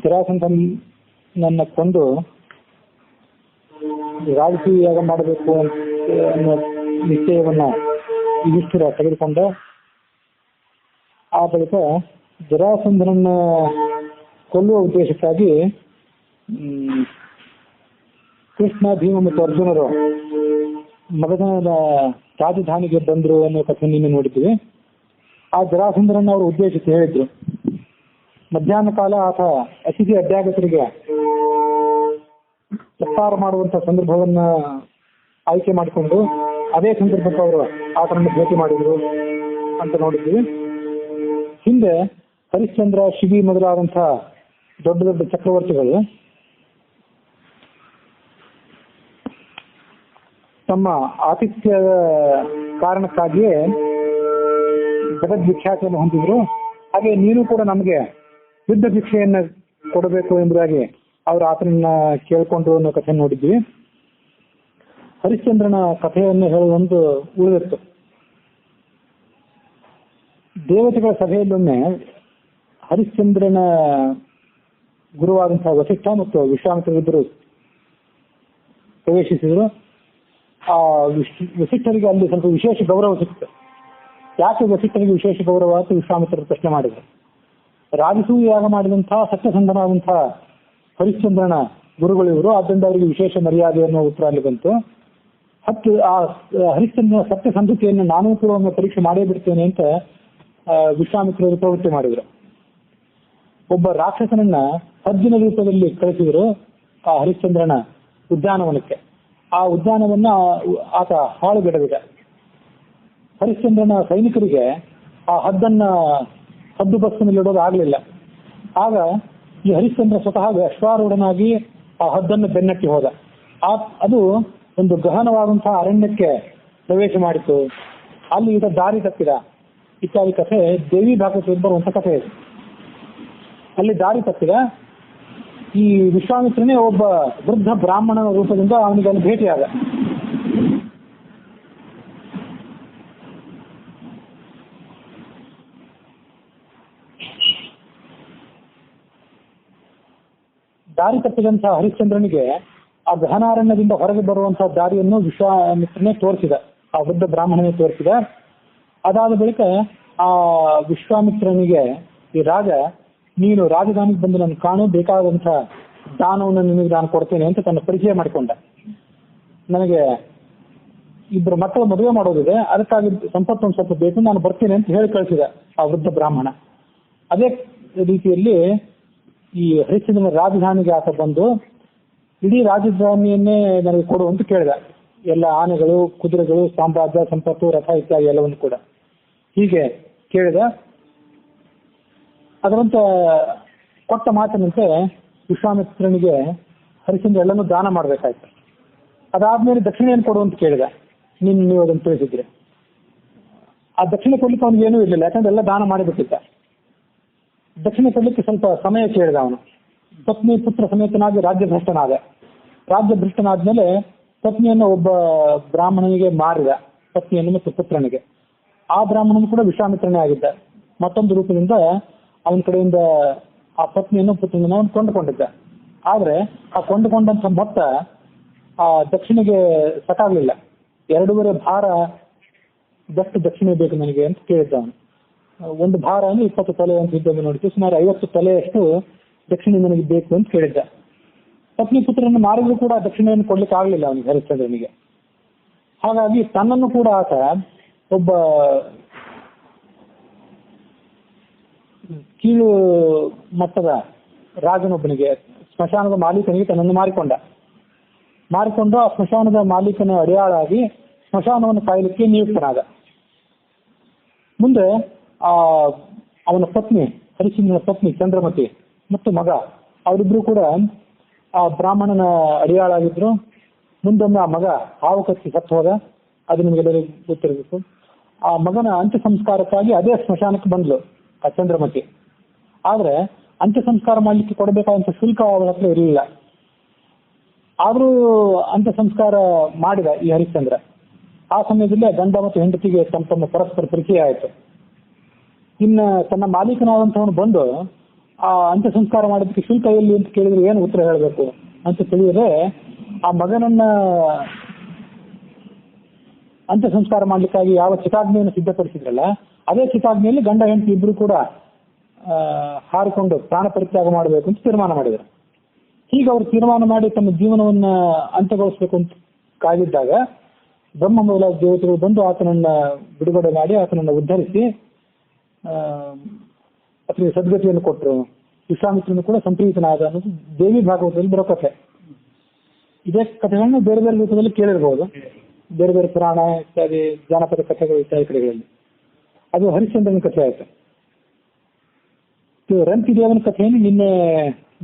ಜರಾಸಂಧನನ್ನ ಕೊಂದು ರಾಜಸೂಯ ಯಾಗ ಮಾಡಬೇಕು ಅನ್ನೋ ನಿಶ್ಚಯವನ್ನ ಯುಧಿಷ್ಠಿರ ತೆಗೆದುಕೊಂಡ. ಆ ಬಳಿಕ ಜರಾಸಂಧನನ್ನ ಕೊಲ್ಲುವ ಉದ್ದೇಶಕ್ಕಾಗಿ ಕೃಷ್ಣ, ಭೀಮ ಮತ್ತು ಅರ್ಜುನರು ಮಗಧದ ರಾಜಧಾನಿಗೆ ಬಂದರು ಅನ್ನೋ ಕಥೆ ನಿನ್ನೆ ನೋಡಿದ್ವಿ. ಆ ಜರಾಸಂಧನನ್ನ ಅವರು ಉದ್ದೇಶಿಸಿ ಹೇಳಿದ್ರು, ಮಧ್ಯಾಹ್ನ ಕಾಲ ಆತ ಅತಿಥಿ ಅಭ್ಯಾಗತರಿಗೆ ಸತ್ಕಾರ ಮಾಡುವಂತ ಸಂದರ್ಭವನ್ನ ಆಯ್ಕೆ ಮಾಡಿಕೊಂಡು ಅದೇ ಸಂದರ್ಭಕ್ಕೆ ಅವರು ಆತನನ್ನು ಭೇಟಿ ಮಾಡಿದ್ರು ಅಂತ ನೋಡಿದ್ವಿ. ಹಿಂದೆ ಹರಿಶ್ಚಂದ್ರ, ಶಿಬಿ ಮೊದಲಾದಂತಹ ದೊಡ್ಡ ದೊಡ್ಡ ಚಕ್ರವರ್ತಿಗಳು ತಮ್ಮ ಆತಿಥ್ಯದ ಕಾರಣಕ್ಕಾಗಿಯೇ ಜಗದ್ವಿಖ್ಯಾತಿಯನ್ನು ಹೊಂದಿದ್ರು. ಹಾಗೆ ನೀನು ಕೂಡ ನಮಗೆ ಯುದ್ಧ ಭಿಕ್ಷೆಯನ್ನ ಕೊಡಬೇಕು ಎಂಬುದಾಗಿ ಅವರು ಆತನನ್ನ ಕೇಳ್ಕೊಂಡ್ರು ಅನ್ನೋ ಕಥೆ ನೋಡಿದ್ವಿ. ಹರಿಶ್ಚಂದ್ರನ ಕಥೆಯನ್ನು ಹೇಳುವಂದು ಉಳಿದಿತ್ತು. ದೇವತೆಗಳ ಸಭೆಯಲ್ಲೊಮ್ಮೆ ಹರಿಶ್ಚಂದ್ರನ ಗುರುವಾದಂತಹ ವಸಿಷ್ಠ ಮತ್ತು ವಿಶ್ವಾಮಿತ್ರರಿಬ್ಬರು ಪ್ರವೇಶಿಸಿದರು. ಆ ವಸಿಷ್ಠರಿಗೆ ಅಲ್ಲಿ ಸ್ವಲ್ಪ ವಿಶೇಷ ಗೌರವ ಸಿಕ್ತು. ಯಾಕೆ ವಸಿಷ್ಠರಿಗೆ ವಿಶೇಷ ಗೌರವ ಅಂತ ವಿಶ್ವಾಮಿತ್ರರು ಪ್ರಶ್ನೆ ಮಾಡಿದರು. ರಾಜಸೂಯ ಯಾಗ ಮಾಡಿದಂತಹ ಸತ್ಯಸಂಧನಾದಂತಹ ಹರಿಶ್ಚಂದ್ರನ ಗುರುಗಳಿವರು, ಆದ್ದರಿಂದ ಅವರಿಗೆ ವಿಶೇಷ ಮರ್ಯಾದೆ ಅನ್ನೋ ಉತ್ತರ ಅಲ್ಲಿ ಬಂತು. ಆ ಹರಿಶ್ಚಂದ್ರನ ಸತ್ಯಸಂಧತೆಯನ್ನು ನಾನೂ ಕೂಡ ಒಮ್ಮೆ ಪರೀಕ್ಷೆ ಮಾಡೇ ಬಿಡ್ತೇನೆ ಅಂತ ವಿಶ್ವಾಮಿತ್ರರು ಪ್ರವೃತ್ತಿ ಮಾಡಿದರು. ಒಬ್ಬ ರಾಕ್ಷಸನನ್ನ ಹದ್ದಿನ ರೂಪದಲ್ಲಿ ಕಳಿಸಿದರು ಆ ಹರಿಶ್ಚಂದ್ರನ ಉದ್ಯಾನವನಕ್ಕೆ. ಆ ಉದ್ಯಾನವನ್ನ ಆತ ಹಾಳುಗೆಡವಿದ. ಹರಿಶ್ಚಂದ್ರನ ಸೈನಿಕರಿಗೆ ಆ ಹದ್ದು ಬಸ್ಸಿನಲ್ಲಿಡೋದು ಆಗಲಿಲ್ಲ. ಆಗ ಈ ಹರಿಶ್ಚಂದ್ರ ಸ್ವತಃ ಅಶ್ವಾರೂಢನಾಗಿ ಆ ಹದ್ದನ್ನು ಬೆನ್ನಟ್ಟಿ ಹೋದ. ಅದು ಒಂದು ಗಹನವಾದಂತಹ ಅರಣ್ಯಕ್ಕೆ ಪ್ರವೇಶ ಮಾಡಿತು. ಅಲ್ಲಿ ಈತ ದಾರಿ ತಪ್ಪಿದ. ಇತ್ಯಾದಿ ಕಥೆ ದೇವಿ ಭಾಗವತದಲ್ಲಿ ಬರುವಂತ ಕಥೆ ಇದೆ. ಅಲ್ಲಿ ದಾರಿ ತಪ್ಪಿದ. ಈ ವಿಶ್ವಾಮಿತ್ರನೇ ಒಬ್ಬ ವೃದ್ಧ ಬ್ರಾಹ್ಮಣನ ರೂಪದಿಂದ ಅವನಿಗೆ ಅಲ್ಲಿ ಭೇಟಿಯಾದ. ದಾರಿ ತಪ್ಪಿದಂತಹ ಹರಿಶ್ಚಂದ್ರನಿಗೆ ಆ ಗಹನಾರಣ್ಯದಿಂದ ಹೊರಗೆ ಬರುವಂತಹ ದಾರಿಯನ್ನು ವಿಶ್ವಾಮಿತ್ರನೇ ತೋರಿಸಿದ, ಆ ವೃದ್ಧ ಬ್ರಾಹ್ಮಣನೇ ತೋರಿಸಿದ. ಅದಾದ ಬಳಿಕ ಆ ವಿಶ್ವಾಮಿತ್ರನಿಗೆ ಈ ರಾಜ, ನೀನು ರಾಜಧಾನಿಗೆ ಬಂದು ನಾನು ಕಾಣು, ಬೇಕಾದಂತಹ ದಾನವನ್ನು ನಿನಗೆ ನಾನು ಕೊಡ್ತೇನೆ ಅಂತ ತನ್ನ ಪರಿಚಯ ಮಾಡಿಕೊಂಡ. ನನಗೆ ಇಬ್ಬರು ಮಕ್ಕಳು ಮದುವೆ ಮಾಡೋದಿದೆ, ಅದಕ್ಕಾಗಿ ಸಂಪತ್ತು ಒಂದು ಸ್ವಲ್ಪ ಬೇಕು, ನಾನು ಬರ್ತೀನಿ ಅಂತ ಹೇಳಿ ಕಳಿಸಿದ ಆ ವೃದ್ಧ ಬ್ರಾಹ್ಮಣ. ಅದೇ ರೀತಿಯಲ್ಲಿ ಈ ಹರಿಶ್ಚಂದ್ರನ ರಾಜಧಾನಿಗೆ ಆತ ಬಂದು ಇಡೀ ರಾಜಧಾನಿಯನ್ನೇ ನನಗೆ ಕೊಡು ಅಂತ ಕೇಳಿದ. ಎಲ್ಲ ಆನೆಗಳು, ಕುದುರೆಗಳು, ಸಾಮ್ರಾಜ್ಯ, ಸಂಪತ್ತು, ರಥ ಇತ್ಯಾದಿ ಎಲ್ಲವನ್ನು ಕೂಡ ಹೀಗೆ ಕೇಳಿದ. ಅದರಂತೆ ಕೊಟ್ಟ ಮಾತಿನಂತೆ ವಿಶ್ವಾಮಿತ್ರನಿಗೆ ಹರಿಶ್ಚಂದ್ರ ಎಲ್ಲನೂ ದಾನ ಮಾಡಬೇಕಾಯ್ತು. ಅದಾದ್ಮೇಲೆ ದಕ್ಷಿಣೆಯನ್ನು ಕೊಡು ಅಂತ ಕೇಳಿದ. ನೀವು ಅದನ್ನು ತಿಳಿಸಿದ್ರೆ ಆ ದಕ್ಷಿಣೆ ಕೊಡ್ಲಿಕ್ಕೆ ಅವನಿಗೆ ಏನೂ ಇರಲಿಲ್ಲ, ಯಾಕಂದ್ರೆ ಎಲ್ಲ ದಾನ ಮಾಡಿಬಿಟ್ಟಿದ್ದ. ದಕ್ಷಿಣೆ ಕೊಡ್ಲಿಕ್ಕೆ ಸ್ವಲ್ಪ ಸಮಯ ಕೇಳಿದ ಅವನು. ಪತ್ನಿ ಪುತ್ರ ಸಮೇತನಾಗಿ ರಾಜ್ಯಭ್ರಷ್ಟನಾದ. ರಾಜ್ಯಭ್ರಷ್ಟನಾದ್ಮೇಲೆ ಪತ್ನಿಯನ್ನು ಒಬ್ಬ ಬ್ರಾಹ್ಮಣನಿಗೆ ಮಾರಿದ, ಪತ್ನಿಯನ್ನು ಮತ್ತು ಪುತ್ರನಿಗೆ. ಆ ಬ್ರಾಹ್ಮಣನು ಕೂಡ ವಿಶ್ವಾಮಿತ್ರನೇ ಆಗಿದ್ದ. ಮತ್ತೊಂದು ರೂಪದಿಂದ ಅವನ ಕಡೆಯಿಂದ ಆ ಪತ್ನಿಯನ್ನು ಪುತ್ರನನ್ನು ಅವನು ಕೊಂಡುಕೊಂಡಿದ್ದ. ಆದ್ರೆ ಆ ಕೊಂಡುಕೊಂಡಂತ ಮೊತ್ತ ಆ ದಕ್ಷಿಣೆಗೆ ಸಾಕಾಗ್ಲಿಲ್ಲ. 2.5 ಭಾರ ದಷ್ಟು ದಕ್ಷಿಣೆ ಬೇಕು ನನಗೆ ಅಂತ ಕೇಳಿದ್ದ ಅವನು. ಒಂದು ಭಾರ ಅಂದ್ರೆ 20 ತೊಲೆ ಅಂತ ಇದ್ದೊಮ್ಮೆ ನೋಡಿದ್ದು, ಸುಮಾರು 50 ತೊಲೆಯಷ್ಟು ದಕ್ಷಿಣೆ ನನಗೆ ಬೇಕು ಅಂತ ಕೇಳಿದ್ದ. ಪತ್ನಿ ಪುತ್ರನನ್ನು ಮಾರಿದ್ರು ಕೂಡ ದಕ್ಷಿಣೆಯನ್ನು ಕೊಡ್ಲಿಕ್ಕೆ ಆಗ್ಲಿಲ್ಲ ಅವನಿಗೆ, ಹರಿಶ್ಚಂದ್ರನಿಗೆ. ಹಾಗಾಗಿ ತನ್ನನ್ನು ಕೂಡ ಆತ ಒಬ್ಬ ಕೀಳು ಮಟ್ಟದ ರಾಜನೊಬ್ಬನಿಗೆ, ಸ್ಮಶಾನದ ಮಾಲೀಕನಿಗೆ ತನ್ನನ್ನು ಮಾರಿಕೊಂಡು ಆ ಸ್ಮಶಾನದ ಮಾಲೀಕನ ಅಡಿಯಾಳಾಗಿ ಸ್ಮಶಾನವನ್ನು ಕಾಯಲಿಕ್ಕೆ ನಿಯುಕ್ತನಾದ. ಮುಂದೆ ಅವನ ಪತ್ನಿ, ಹರಿಶ್ಚಂದ್ರನ ಪತ್ನಿ ಚಂದ್ರಮತಿ ಮತ್ತು ಮಗ, ಅವರಿಬ್ರು ಕೂಡ ಆ ಬ್ರಾಹ್ಮಣನ ಅಡಿಯಾಳಾಗಿದ್ರು. ಮುಂದೊಮ್ಮೆ ಆ ಮಗ ಹಾವು ಕಚ್ಚಿ ಸತ್ತು ಹೋದ. ಅದು ನಿಮಗೆಲ್ಲರಿಗೂ ಗೊತ್ತಿರಬೇಕು. ಆ ಮಗನ ಅಂತ್ಯ ಸಂಸ್ಕಾರಕ್ಕಾಗಿ ಅದೇ ಸ್ಮಶಾನಕ್ಕೆ ಬಂದ್ಲು ಆ ಚಂದ್ರಮತಿ. ಆದ್ರೆ ಅಂತ್ಯ ಸಂಸ್ಕಾರ ಮಾಡ್ಲಿಕ್ಕೆ ಕೊಡಬೇಕಾದಂತ ಶುಲ್ಕ ಅವರ ಹತ್ರ ಇರಲಿಲ್ಲ. ಆದ್ರೂ ಅಂತ್ಯ ಸಂಸ್ಕಾರ ಮಾಡಿದ ಈ ಹರಿಶ್ಚಂದ್ರ. ಆ ಸಮಯದಲ್ಲಿ ಗಂಡ ಮತ್ತು ಹೆಂಡತಿಗೆ ತಮ್ಮ ಪರಸ್ಪರ ಪರಿಚಯ ಆಯಿತು. ಇನ್ನ ತನ್ನ ಮಾಲೀಕನಾದಂಥವನು ಬಂದು ಆ ಅಂತ್ಯ ಸಂಸ್ಕಾರ ಮಾಡೋದಕ್ಕೆ ಶುಲ್ಕ ಎಲ್ಲಿ ಅಂತ ಕೇಳಿದ್ರೆ ಏನು ಉತ್ತರ ಹೇಳಬೇಕು ಅಂತ ತಿಳಿದರೆ ಆ ಮಗನನ್ನ ಅಂತ್ಯ ಸಂಸ್ಕಾರ ಮಾಡ್ಲಿಕ್ಕಾಗಿ ಯಾವ ಚಿತಾಗ್ನಿಯನ್ನು ಸಿದ್ಧಪಡಿಸಿದ್ರಲ್ಲ ಅದೇ ಚಿತಾಗ್ನಿಯಲ್ಲಿ ಗಂಡ ಹೆಂಡತಿ ಇಬ್ರು ಕೂಡ ಹಾರಿಕೊಂಡು ಪ್ರಾಣ ಪರಿತ್ಯಾಗ ಮಾಡಬೇಕು ಅಂತ ತೀರ್ಮಾನ ಮಾಡಿದರು. ಹೀಗೆ ಅವರು ತೀರ್ಮಾನ ಮಾಡಿ ತಮ್ಮ ಜೀವನವನ್ನ ಅಂತ್ಯಗೊಳಿಸಬೇಕು ಅಂತ ಕಾದಿದ್ದಾಗ ಬ್ರಹ್ಮ ಮೊದಲಾದ ದೇವತೆಗಳು ಬಂದು ಆತನನ್ನ ಬಿಡುಗಡೆ ಮಾಡಿ ಆತನನ್ನ ಉದ್ಧರಿಸಿ ಅಥವಾ ಸದ್ಗತಿಯನ್ನು ಕೊಟ್ಟರು. ವಿಶ್ವಾಮಿತ್ರನು ಕೂಡ ಸಂಪ್ರೀತನಾದ ಅನ್ನೋದು ದೇವಿ ಭಾಗವತದಲ್ಲಿ ಬರೋ ಕಥೆ. ಇದೇ ಕಥೆಗಳನ್ನು ಬೇರೆ ಬೇರೆ ರೂಪದಲ್ಲಿ ಕೇಳಿರ್ಬೋದು, ಬೇರೆ ಬೇರೆ ಪುರಾಣ ಇತ್ಯಾದಿ ಜಾನಪದ ಕಥೆಗಳು ಇತ್ಯಾದಿ ಕಡೆಗಳಲ್ಲಿ. ಅದು ಹರಿಶ್ಚಂದ್ರನ ಕಥೆ ಆಯ್ತು. ರಂತಿದೇವನ ಕಥೆಯನ್ನು ನಿನ್ನೆ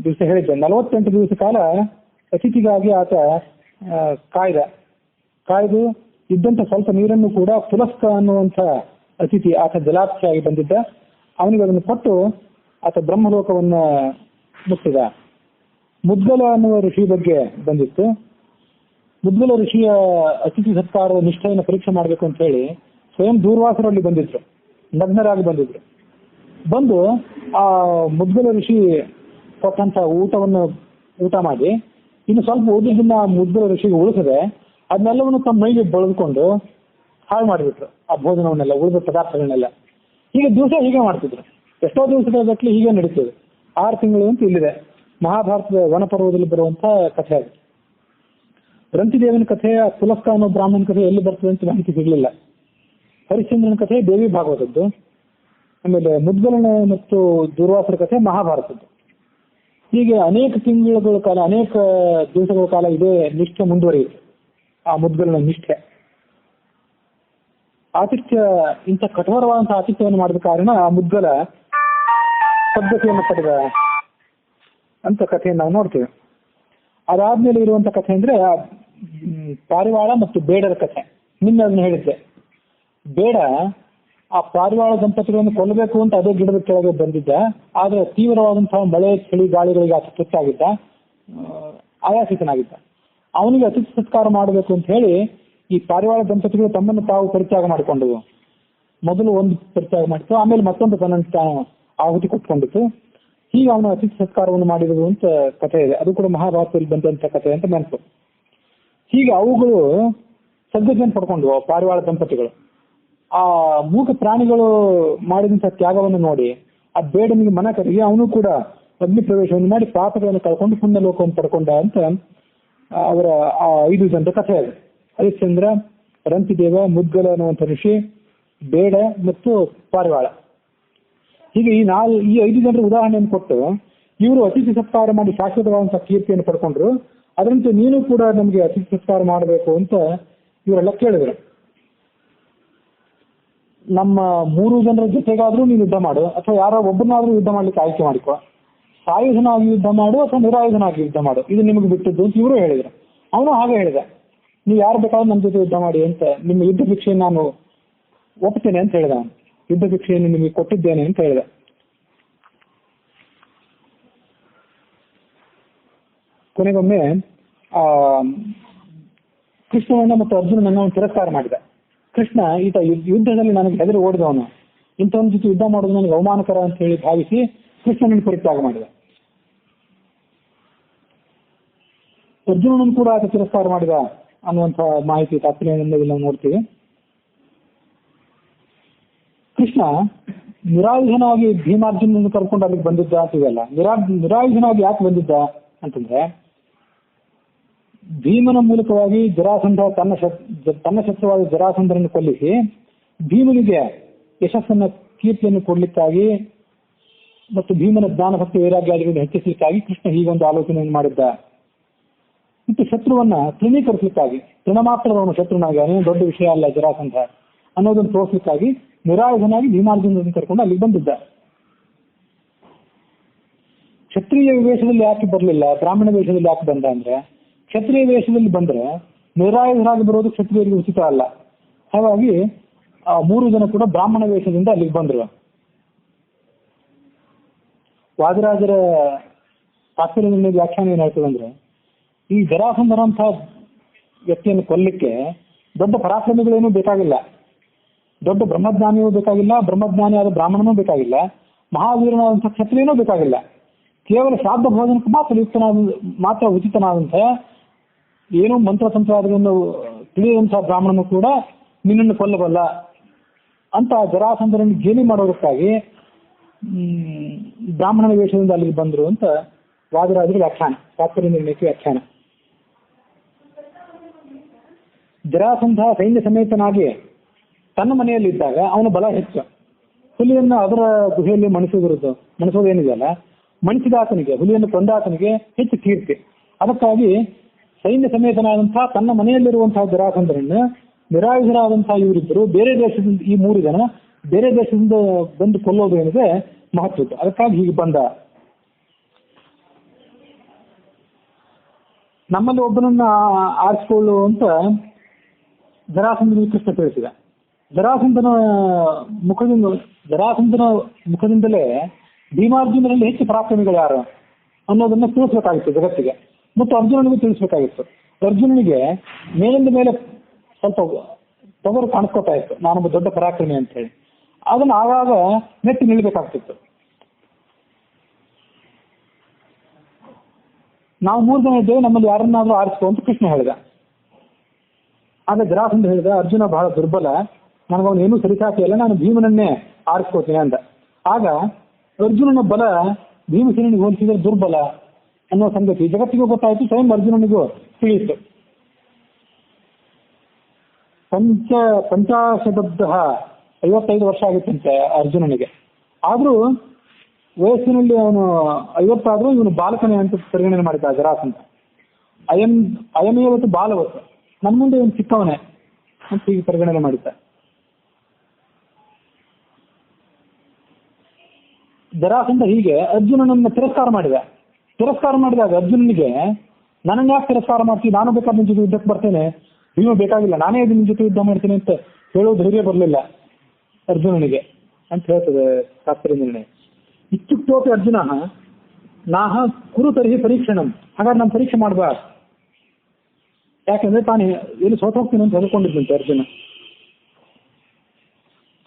ದಿವಸ ಹೇಳಿದ್ದೆ. 48 ದಿವಸ ಕಾಲ ಅತಿಥಿಗಾಗಿ ಆತ ಕಾಯ್ದು ಇದ್ದಂತ ಸ್ವಲ್ಪ ನೀರನ್ನು ಕೂಡ ಪುಲಸ್ಕ ಅನ್ನುವಂಥ ಅತಿಥಿ ಆತ ಜಲಾರ್ಥಿಯಾಗಿ ಬಂದಿದ್ದ. ಅವನಿಗೆ ಅದನ್ನು ಕೊಟ್ಟು ಆತ ಬ್ರಹ್ಮಲೋಕವನ್ನ ಮುಟ್ಟಿದ. ಮುದ್ಗಲ ಅನ್ನುವ ಋಷಿ ಬಗ್ಗೆ ಬಂದಿತ್ತು. ಮುದ್ಗಲ ಋಷಿಯ ಅತಿಥಿ ಸತ್ಕಾರದ ನಿಷ್ಠೆಯನ್ನು ಪರೀಕ್ಷೆ ಮಾಡಬೇಕು ಅಂತ ಹೇಳಿ ಸ್ವಯಂ ದೂರ್ವಾಸರಲ್ಲಿ ಬಂದಿದ್ರು, ನಗ್ನರಾಗಿ ಬಂದಿದ್ರು. ಬಂದು ಆ ಮುದ್ಗಲ ಋಷಿ ಕೊಟ್ಟಂತ ಊಟ ಮಾಡಿ ಇನ್ನು ಸ್ವಲ್ಪ ಉಳಿದನ್ನ ಮುದ್ಗಲ ಋಷಿಗೆ ಉಳಿಸದೆ ಅದನ್ನೆಲ್ಲವನ್ನು ತಮ್ಮ ಮೈಗೆ ಬೆಳೆದುಕೊಂಡು ಹಾಳು ಮಾಡಿಬಿಟ್ರು ಆ ಭೋಜನವನ್ನೆಲ್ಲ, ಉಳಿದ ಪದಾರ್ಥಗಳನ್ನೆಲ್ಲ. ಹೀಗೆ ದಿವಸ ಹೀಗೆ ಮಾಡ್ತಿದ್ರು. ಎಷ್ಟೋ ದಿವಸಗಳ ಗಟ್ಟಲೆ ಹೀಗೆ ನಡೀತದೆ. 6 ತಿಂಗಳು ಅಂತ ಇಲ್ಲಿದೆ. ಮಹಾಭಾರತದ ವನಪರ್ವದಲ್ಲಿ ಬರುವಂತ ಕಥೆ ಅದು. ರಂತಿದೇವನ ಕಥೆ, ಪುಲಸ್ಕ ಅನ್ನೋ ಬ್ರಾಹ್ಮಣ ಕಥೆ ಎಲ್ಲಿ ಬರ್ತದೆ ಅಂತ ಮಾಹಿತಿ ಸಿಗಲಿಲ್ಲ. ಹರಿಶ್ಚಂದ್ರನ ಕಥೆ ದೇವಿ ಭಾಗವತದ್ದು. ಆಮೇಲೆ ಮುದ್ಗಲನ ಮತ್ತು ದುರ್ವಾಸರ ಕಥೆ ಮಹಾಭಾರತದ್ದು. ಹೀಗೆ ಅನೇಕ ತಿಂಗಳುಗಳ ಕಾಲ, ಅನೇಕ ದಿವಸಗಳ ಕಾಲ ಇದೇ ನಿಷ್ಠೆ ಮುಂದುವರಿಯಿತು. ಆ ಮುದ್ಗಲನ ನಿಷ್ಠೆ ಆತಿಥ್ಯ, ಇಂಥ ಕಠೋರವಾದಂತಹ ಆತಿಥ್ಯವನ್ನು ಮಾಡಿದ ಕಾರಣ ಆ ಮುದ್ಗಲ ಸದ್ಗತಿಯನ್ನು ಪಡೆದ ಅಂತ ಕಥೆಯನ್ನು ನಾವು ನೋಡ್ತೇವೆ. ಅದಾದ್ಮೇಲೆ ಇರುವಂತ ಕಥೆ ಅಂದ್ರೆ ಪಾರಿವಾಳ ಮತ್ತು ಬೇಡರ ಕಥೆ. ನಿನ್ನೆ ಅದನ್ನ ಹೇಳಿದ್ದೆ. ಬೇಡ ಆ ಪಾರಿವಾಳ ದಂಪತಿಗಳನ್ನು ಕೊಲ್ಲಬೇಕು ಅಂತ ಅದೇ ಗಿಡದ ಕೆಳಗೆ ಬಂದಿದ್ದ. ಆದ್ರೆ ತೀವ್ರವಾದಂತಹ ಮಳೆ, ಚಳಿ, ಗಾಳಿಗಳಿಗೆ ಆತ ತುತ್ತಾಗಿದ್ದ, ಆಯಾಸಿತನಾಗಿದ್ದ. ಅವನಿಗೆ ಅತಿಥಿ ಸತ್ಕಾರ ಮಾಡಬೇಕು ಅಂತ ಹೇಳಿ ಈ ಪಾರಿವಾಳ ದಂಪತಿಗಳು ತಮ್ಮನ್ನು ತಾವು ಪರಿತ್ಯಾಗ ಮಾಡಿಕೊಂಡವು. ಮೊದಲು ಒಂದು ಪರಿತ್ಯಾಗ ಮಾಡಿತ್ತು, ಆಮೇಲೆ ಮತ್ತೊಂದು ತನ್ನನ್ನು ತಾನು ಆಹುತಿ ಕೊಟ್ಕೊಂಡಿತ್ತು. ಹೀಗೆ ಅವನ ಅತಿಥಿ ಸತ್ಕಾರವನ್ನು ಮಾಡಿರುವುದು ಅಂತ ಕಥೆ ಇದೆ. ಅದು ಕೂಡ ಮಹಾಭಾರತದಲ್ಲಿ ಬಂದಂತ ಕಥೆ ಅಂತ ನೆನಪು. ಹೀಗೆ ಅವುಗಳು ಸದ್ಗತಿಯನ್ನು ಪಡ್ಕೊಂಡ್ವು, ಪಾರಿವಾಳ ದಂಪತಿಗಳು. ಆ ಮೂಕ ಪ್ರಾಣಿಗಳು ಮಾಡಿದಂಥ ತ್ಯಾಗವನ್ನು ನೋಡಿ ಆ ಬೇಡನಿಗೆ ಮನ ಕರಗಿ ಅವನು ಕೂಡ ಅಗ್ನಿ ಪ್ರವೇಶವನ್ನು ಮಾಡಿ ಪಾಪಗಳನ್ನು ಕಳ್ಕೊಂಡು ಪುಣ್ಯ ಲೋಕವನ್ನು ಪಡ್ಕೊಂಡ ಅಂತ ಅವರ ಆ 5 ಜನರ ಕಥೆ ಅದು. ಹರಿಶ್ಚಂದ್ರ, ರಂತಿದೇವ, ಮುದ್ಗಲ ಅನ್ನುವಂಥ ಋಷಿ, ಬೇಡ ಮತ್ತು ಪಾರಿವಾಳ. ಹೀಗೆ ಈ 5 ಜನರ ಉದಾಹರಣೆಯನ್ನು ಕೊಟ್ಟು ಇವರು ಅತಿಥಿ ಸತ್ಕಾರ ಮಾಡಿ ಶಾಶ್ವತವಾದಂತಹ ಕೀರ್ತಿಯನ್ನು ಪಡ್ಕೊಂಡ್ರು. ಅದರಂತೆ ನೀನು ಕೂಡ ನಮಗೆ ಅತಿಥಿ ಸತ್ಕಾರ ಮಾಡಬೇಕು ಅಂತ ಇವರೆಲ್ಲ ಕೇಳಿದ್ರು. ನಮ್ಮ 3 ಜನರ ಜೊತೆಗಾದ್ರೂ ನೀನು ಯುದ್ಧ ಮಾಡು, ಅಥವಾ ಯಾರೋ ಒಬ್ಬರನ್ನಾದ್ರೂ ಯುದ್ಧ ಮಾಡ್ಲಿಕ್ಕೆ ಆಯ್ಕೆ ಮಾಡಿಕೊ. ಸಾಯುಧನಾಗಿ ಯುದ್ಧ ಮಾಡು ಅಥವಾ ನಿರಾಯುಧನಾಗಿ ಯುದ್ಧ ಮಾಡು, ಇದು ನಿಮಗೆ ಬಿಟ್ಟದ್ದು ಅಂತ ಇವರು ಹೇಳಿದ್ರು. ಅವನು ಹಾಗೆ ಹೇಳಿದ, ನೀವು ಯಾರು ಬೇಕಾದ್ರೂ ನಮ್ಮ ಜೊತೆ ಯುದ್ಧ ಮಾಡಿ ಅಂತ, ನಿಮ್ಮ ಯುದ್ಧ ಭಿಕ್ಷೆಯನ್ನು ನಾನು ಒಪ್ತೇನೆ ಅಂತ ಹೇಳಿದ. ಅವನು ಯುದ್ಧ ಭಿಕ್ಷೆಯನ್ನು ನಿಮಗೆ ಕೊಟ್ಟಿದ್ದೇನೆ ಅಂತ ಹೇಳಿದ. ಕೊನೆಗೊಮ್ಮೆ ಕೃಷ್ಣನನ್ನ ಮತ್ತು ಅರ್ಜುನನನ್ನ ಅವನು ತಿರಸ್ಕಾರ ಮಾಡಿದ. ಕೃಷ್ಣ ಈತ ಯುದ್ಧದಲ್ಲಿ ನನಗೆ ಹೆದರಿ ಓಡಿದವನು, ಇಂಥವನ ಜೊತೆ ಯುದ್ಧ ಮಾಡೋದು ನನಗೆ ಅವಮಾನಕರ ಅಂತ ಹೇಳಿ ಭಾವಿಸಿ ಕೃಷ್ಣನನ್ನು ಪರಿತ್ಯಾಗ ಮಾಡಿದ. ಅರ್ಜುನನನ್ನು ಕೂಡ ಆತ ತಿರಸ್ಕಾರ ಮಾಡಿದ ಅನ್ನುವಂಥ ಮಾಹಿತಿ ತಾತ್ಪರ್ಯದಲ್ಲಿ ನಾವು ನೋಡ್ತೀವಿ. ಕೃಷ್ಣ ನಿರಾಯುಧನಾಗಿ ಭೀಮಾರ್ಜುನನ್ನು ಕರ್ಕೊಂಡು ಅಲ್ಲಿಗೆ ಬಂದಿದ್ದ ಅಂತಿದೆಯಲ್ಲ. ನಿರಾಯುಧನಾಗಿ ಯಾಕೆ ಬಂದಿದ್ದ ಅಂತಂದ್ರೆ, ಭೀಮನ ಮೂಲಕವಾಗಿ ಜರಾಸಂಧ ತನ್ನ ಶತ್ರುವಾದ ಜರಾಸಂಧರನ್ನು ಕೊಲ್ಲಿಸಿ ಭೀಮನಿಗೆ ಯಶಸ್ಸನ್ನ, ಕೀರ್ತಿಯನ್ನು ಕೊಡ್ಲಿಕ್ಕಾಗಿ ಮತ್ತು ಭೀಮನ ಜ್ಞಾನ ಭಕ್ತಿ ವೈರಾಗ್ಯಾದಿಗಳನ್ನು ಹೆಚ್ಚಿಸಲಿಕ್ಕಾಗಿ ಕೃಷ್ಣ ಹೀಗೊಂದು ಆಲೋಚನೆಯನ್ನು ಮಾಡಿದ್ದ. ಮತ್ತು ಶತ್ರುವನ್ನ ತೃಣೀಕರಿಸಲಿಕ್ಕಾಗಿ, ತೃಣಮಾತ್ರದವನು ಶತ್ರುನಾಗಿ, ಅದೇನು ದೊಡ್ಡ ವಿಷಯ ಅಲ್ಲ ಜರಾಸಂಧ ಅನ್ನೋದನ್ನು ತೋರಿಸಲಿಕ್ಕಾಗಿ ನಿರಾಯುಧನಾಗಿ ಭೀಮಾರ್ಜುನರನ್ನು ಕರ್ಕೊಂಡು ಅಲ್ಲಿಗೆ ಬಂದಿದ್ದ. ಕ್ಷತ್ರಿಯ ವೇಷದಲ್ಲಿ ಯಾಕೆ ಬರಲಿಲ್ಲ, ಬ್ರಾಹ್ಮಣ ವೇಷದಲ್ಲಿ ಯಾಕೆ ಬಂದ ಅಂದ್ರೆ, ಕ್ಷತ್ರಿಯ ವೇಷದಲ್ಲಿ ಬಂದ್ರೆ ನಿರಾಯುಧರಾಗಿ ಬರೋದು ಕ್ಷತ್ರಿಯರಿಗೆ ಉಚಿತ ಅಲ್ಲ. ಹಾಗಾಗಿ ಆ 3 ಜನ ಕೂಡ ಬ್ರಾಹ್ಮಣ ವೇಷದಿಂದ ಅಲ್ಲಿಗೆ ಬಂದ್ರು. ವಾದಿರಾಜರ ತಾತ್ಪರ್ಯದಲ್ಲಿ ವ್ಯಾಖ್ಯಾನ ಏನಾಯ್ತದೆ ಅಂದ್ರೆ, ಈ ಜರಾಸಂಧರಂತಹ ವ್ಯಕ್ತಿಯನ್ನು ಕೊಲ್ಲಿಕ್ಕೆ ದೊಡ್ಡ ಪರಾಕ್ರಮಿಗಳೇನೂ ಬೇಕಾಗಿಲ್ಲ. ದೊಡ್ಡ ಬ್ರಹ್ಮಜ್ಞಾನಿಯೂ ಬೇಕಾಗಿಲ್ಲ, ಬ್ರಹ್ಮಜ್ಞಾನಿ ಆದ ಬ್ರಾಹ್ಮಣನೂ ಬೇಕಾಗಿಲ್ಲ, ಮಹಾವೀರನಾದಂಥ ಕ್ಷತ್ರಿಯನೂ ಬೇಕಾಗಿಲ್ಲ. ಕೇವಲ ಶ್ರಾದ್ದ ಭೋಜನಕ್ಕೆ ಮಾತ್ರ ಉಚಿತನಾದಂಥ ಏನೋ ಮಂತ್ರತಂತ್ರವನ್ನು ತಿಳಿಯುವಂತಹ ಬ್ರಾಹ್ಮಣನು ಕೂಡ ನಿನ್ನನ್ನು ಕೊಲ್ಲಬಲ್ಲ ಅಂತ ಜರಾಸಂಧನನ್ನು ಗೇಲಿ ಮಾಡೋದಕ್ಕಾಗಿ ಬ್ರಾಹ್ಮಣನ ವೇಷದಿಂದ ಅಲ್ಲಿಗೆ ಬಂದರು ಅಂತ ವಾದಿರಾಜರ ವ್ಯಾಖ್ಯಾನ, ತಾತ್ಪರ್ಯ ನಿರ್ಣಯಕ್ಕೆ ವ್ಯಾಖ್ಯಾನ. ಜರಾಸಂಧ ಸೈನ್ಯ ಸಮೇತನಾಗಿ ತನ್ನ ಮನೆಯಲ್ಲಿದ್ದಾಗ ಅವನ ಬಲ ಹೆಚ್ಚು. ಹುಲಿಯನ್ನು ಅದರ ಗುಹೆಯಲ್ಲಿ ಮಣಿಸೋದೇನಿದೆಯಲ್ಲ, ಮಣಿಸಿದ ಆತನಿಗೆ, ಹುಲಿಯನ್ನು ಕೊಂದ ಆತನಿಗೆ ಹೆಚ್ಚು ಕೀರ್ತಿ. ಅದಕ್ಕಾಗಿ ಸೈನ್ಯ ಸಮೇತನಾದಂತಹ ತನ್ನ ಮನೆಯಲ್ಲಿರುವಂತಹ ಜರಾಸಂಧನನ್ನು ನಿರಾಯುಧರಾದಂತಹ ಇವರಿಬ್ಬರು ಬೇರೆ ದೇಶದಿಂದ, ಈ 3 ಜನ ಬೇರೆ ದೇಶದಿಂದ ಬಂದು ಕೊಲ್ಲೋದು ಏನಿದೆ ಮಹತ್ವದ್ದು. ಅದಕ್ಕಾಗಿ ಹೀಗೆ ಬಂದ. ನಮ್ಮಲ್ಲಿ ಒಬ್ಬನನ್ನ ಆರಿಸಿಕೊಳ್ಳು ಅಂತ ಜರಾಸಂಧನಿಗೆ ಕೃಷ್ಣ ತಿಳಿಸಿದ. ಜರಾಸಂಧನ ಮುಖದಿಂದಲೇ ಭೀಮಾರ್ಜುನರಲ್ಲಿ ಹೆಚ್ಚು ಪರಾಕ್ರಮಿಗಳು ಯಾರು ಅನ್ನೋದನ್ನ ತಿಳಿಸ್ಬೇಕಾಗಿತ್ತು ಜಗತ್ತಿಗೆ, ಮತ್ತು ಅರ್ಜುನನಿಗೂ ತಿಳಿಸ್ಬೇಕಾಗಿತ್ತು. ಅರ್ಜುನನಿಗೆ ಮೇಲಿಂದ ಮೇಲೆ ಸ್ವಲ್ಪ ತೊಗರು ಕಾಣಿಸ್ಕೋತಾ ಇತ್ತು, ನಾನೊಬ್ಬ ದೊಡ್ಡ ಪರಾಕ್ರಮಿ ಅಂತ ಹೇಳಿ. ಅದನ್ನ ಆಗಾಗ ನೆಟ್ಟಿ ನಿಲ್ಬೇಕಾಗ್ತಿತ್ತು. ನಾವು 3 ಜನ ಇದ್ದೇವೆ, ನಮ್ಮಲ್ಲಿ ಯಾರನ್ನಾದ್ರೂ ಆರಿಸ್ಕೊ ಅಂತ ಕೃಷ್ಣ ಹೇಳಿದ. ಆಗ ಜರಾಸಂಧ ಹೇಳಿದ, ಅರ್ಜುನ ಬಹಳ ದುರ್ಬಲ, ನನಗವನು ಏನೂ ಸರಿಸಾಕಿಯಲ್ಲ, ನಾನು ಭೀಮನನ್ನೇ ಆರಿಸ್ಕೋತೀನಿ ಅಂದ. ಆಗ ಅರ್ಜುನನ ಬಲ ಭೀಮಸೇನಿಗೆ ಹೋಲಿಸಿದ್ರೆ ದುರ್ಬಲ ಅನ್ನೋ ಸಂಗತಿ ಜಗತ್ತಿಗೂ ಗೊತ್ತಾಯ್ತು, ಸ್ವಯಂ ಅರ್ಜುನನಿಗೂ ತಿಳಿಯಿತು. 55 ವರ್ಷ ಆಗಿತ್ತಂತೆ ಅರ್ಜುನನಿಗೆ. ಆದ್ರೂ ವಯಸ್ಸಿನಲ್ಲಿ ಅವನು 50 ಆದ್ರೂ ಇವನು ಬಾಲಕನೇ ಅಂತ ಪರಿಗಣನೆ ಮಾಡಿದ್ದ ಜರಾಸಂಧ. ಅಯಮೇವತ್ತು ಬಾಲವತ್ತು, ನನ್ನ ಮುಂದೆ ಇವನು ಚಿಕ್ಕವನೇ ಅಂತ ಹೀಗೆ ಪರಿಗಣನೆ ಮಾಡಿದ್ದ. ಜರಾಸಂಧ ಹೀಗೆ ಅರ್ಜುನನನ್ನು ತಿರಸ್ಕಾರ ಮಾಡಿದಾಗ ಅರ್ಜುನನಿಗೆ, ನನ್ನನ್ನು ಯಾಕೆ ತಿರಸ್ಕಾರ ಮಾಡ್ತೀವಿ, ನಾನು ಬೇಕಾದ್ರೆ ನಿನ್ ಜೊತೆ ಯುದ್ಧಕ್ಕೆ ಬರ್ತೇನೆ, ನೀನು ಬೇಕಾಗಿಲ್ಲ, ನಾನೇ ನಿನ್ ಜೊತೆ ಯುದ್ಧ ಮಾಡ್ತೀನಿ ಅಂತ ಹೇಳೋ ಧೈರ್ಯ ಬರಲಿಲ್ಲ ಅರ್ಜುನನಿಗೆ ಅಂತ ಹೇಳ್ತದೆ ತಾತ್ಪರ್ಯ ನಿರ್ಣಯ. ಇತ್ಯುಕ್ತೋಪಿ ಅರ್ಜುನ ನಾಹ ಕುರು ತರ್ಹಿ ಪರೀಕ್ಷಣಂ, ಹಾಗಾದ್ರೆ ನಾನು ಪರೀಕ್ಷೆ ಮಾಡಬಾರ್ದು, ಯಾಕಂದ್ರೆ ತಾನು ಎಲ್ಲಿ ಸೋತೋಗ್ತೀನಿ ಅಂತ ಹೇಳ್ಕೊಂಡಿದ್ದಂತೆ ಅರ್ಜುನ.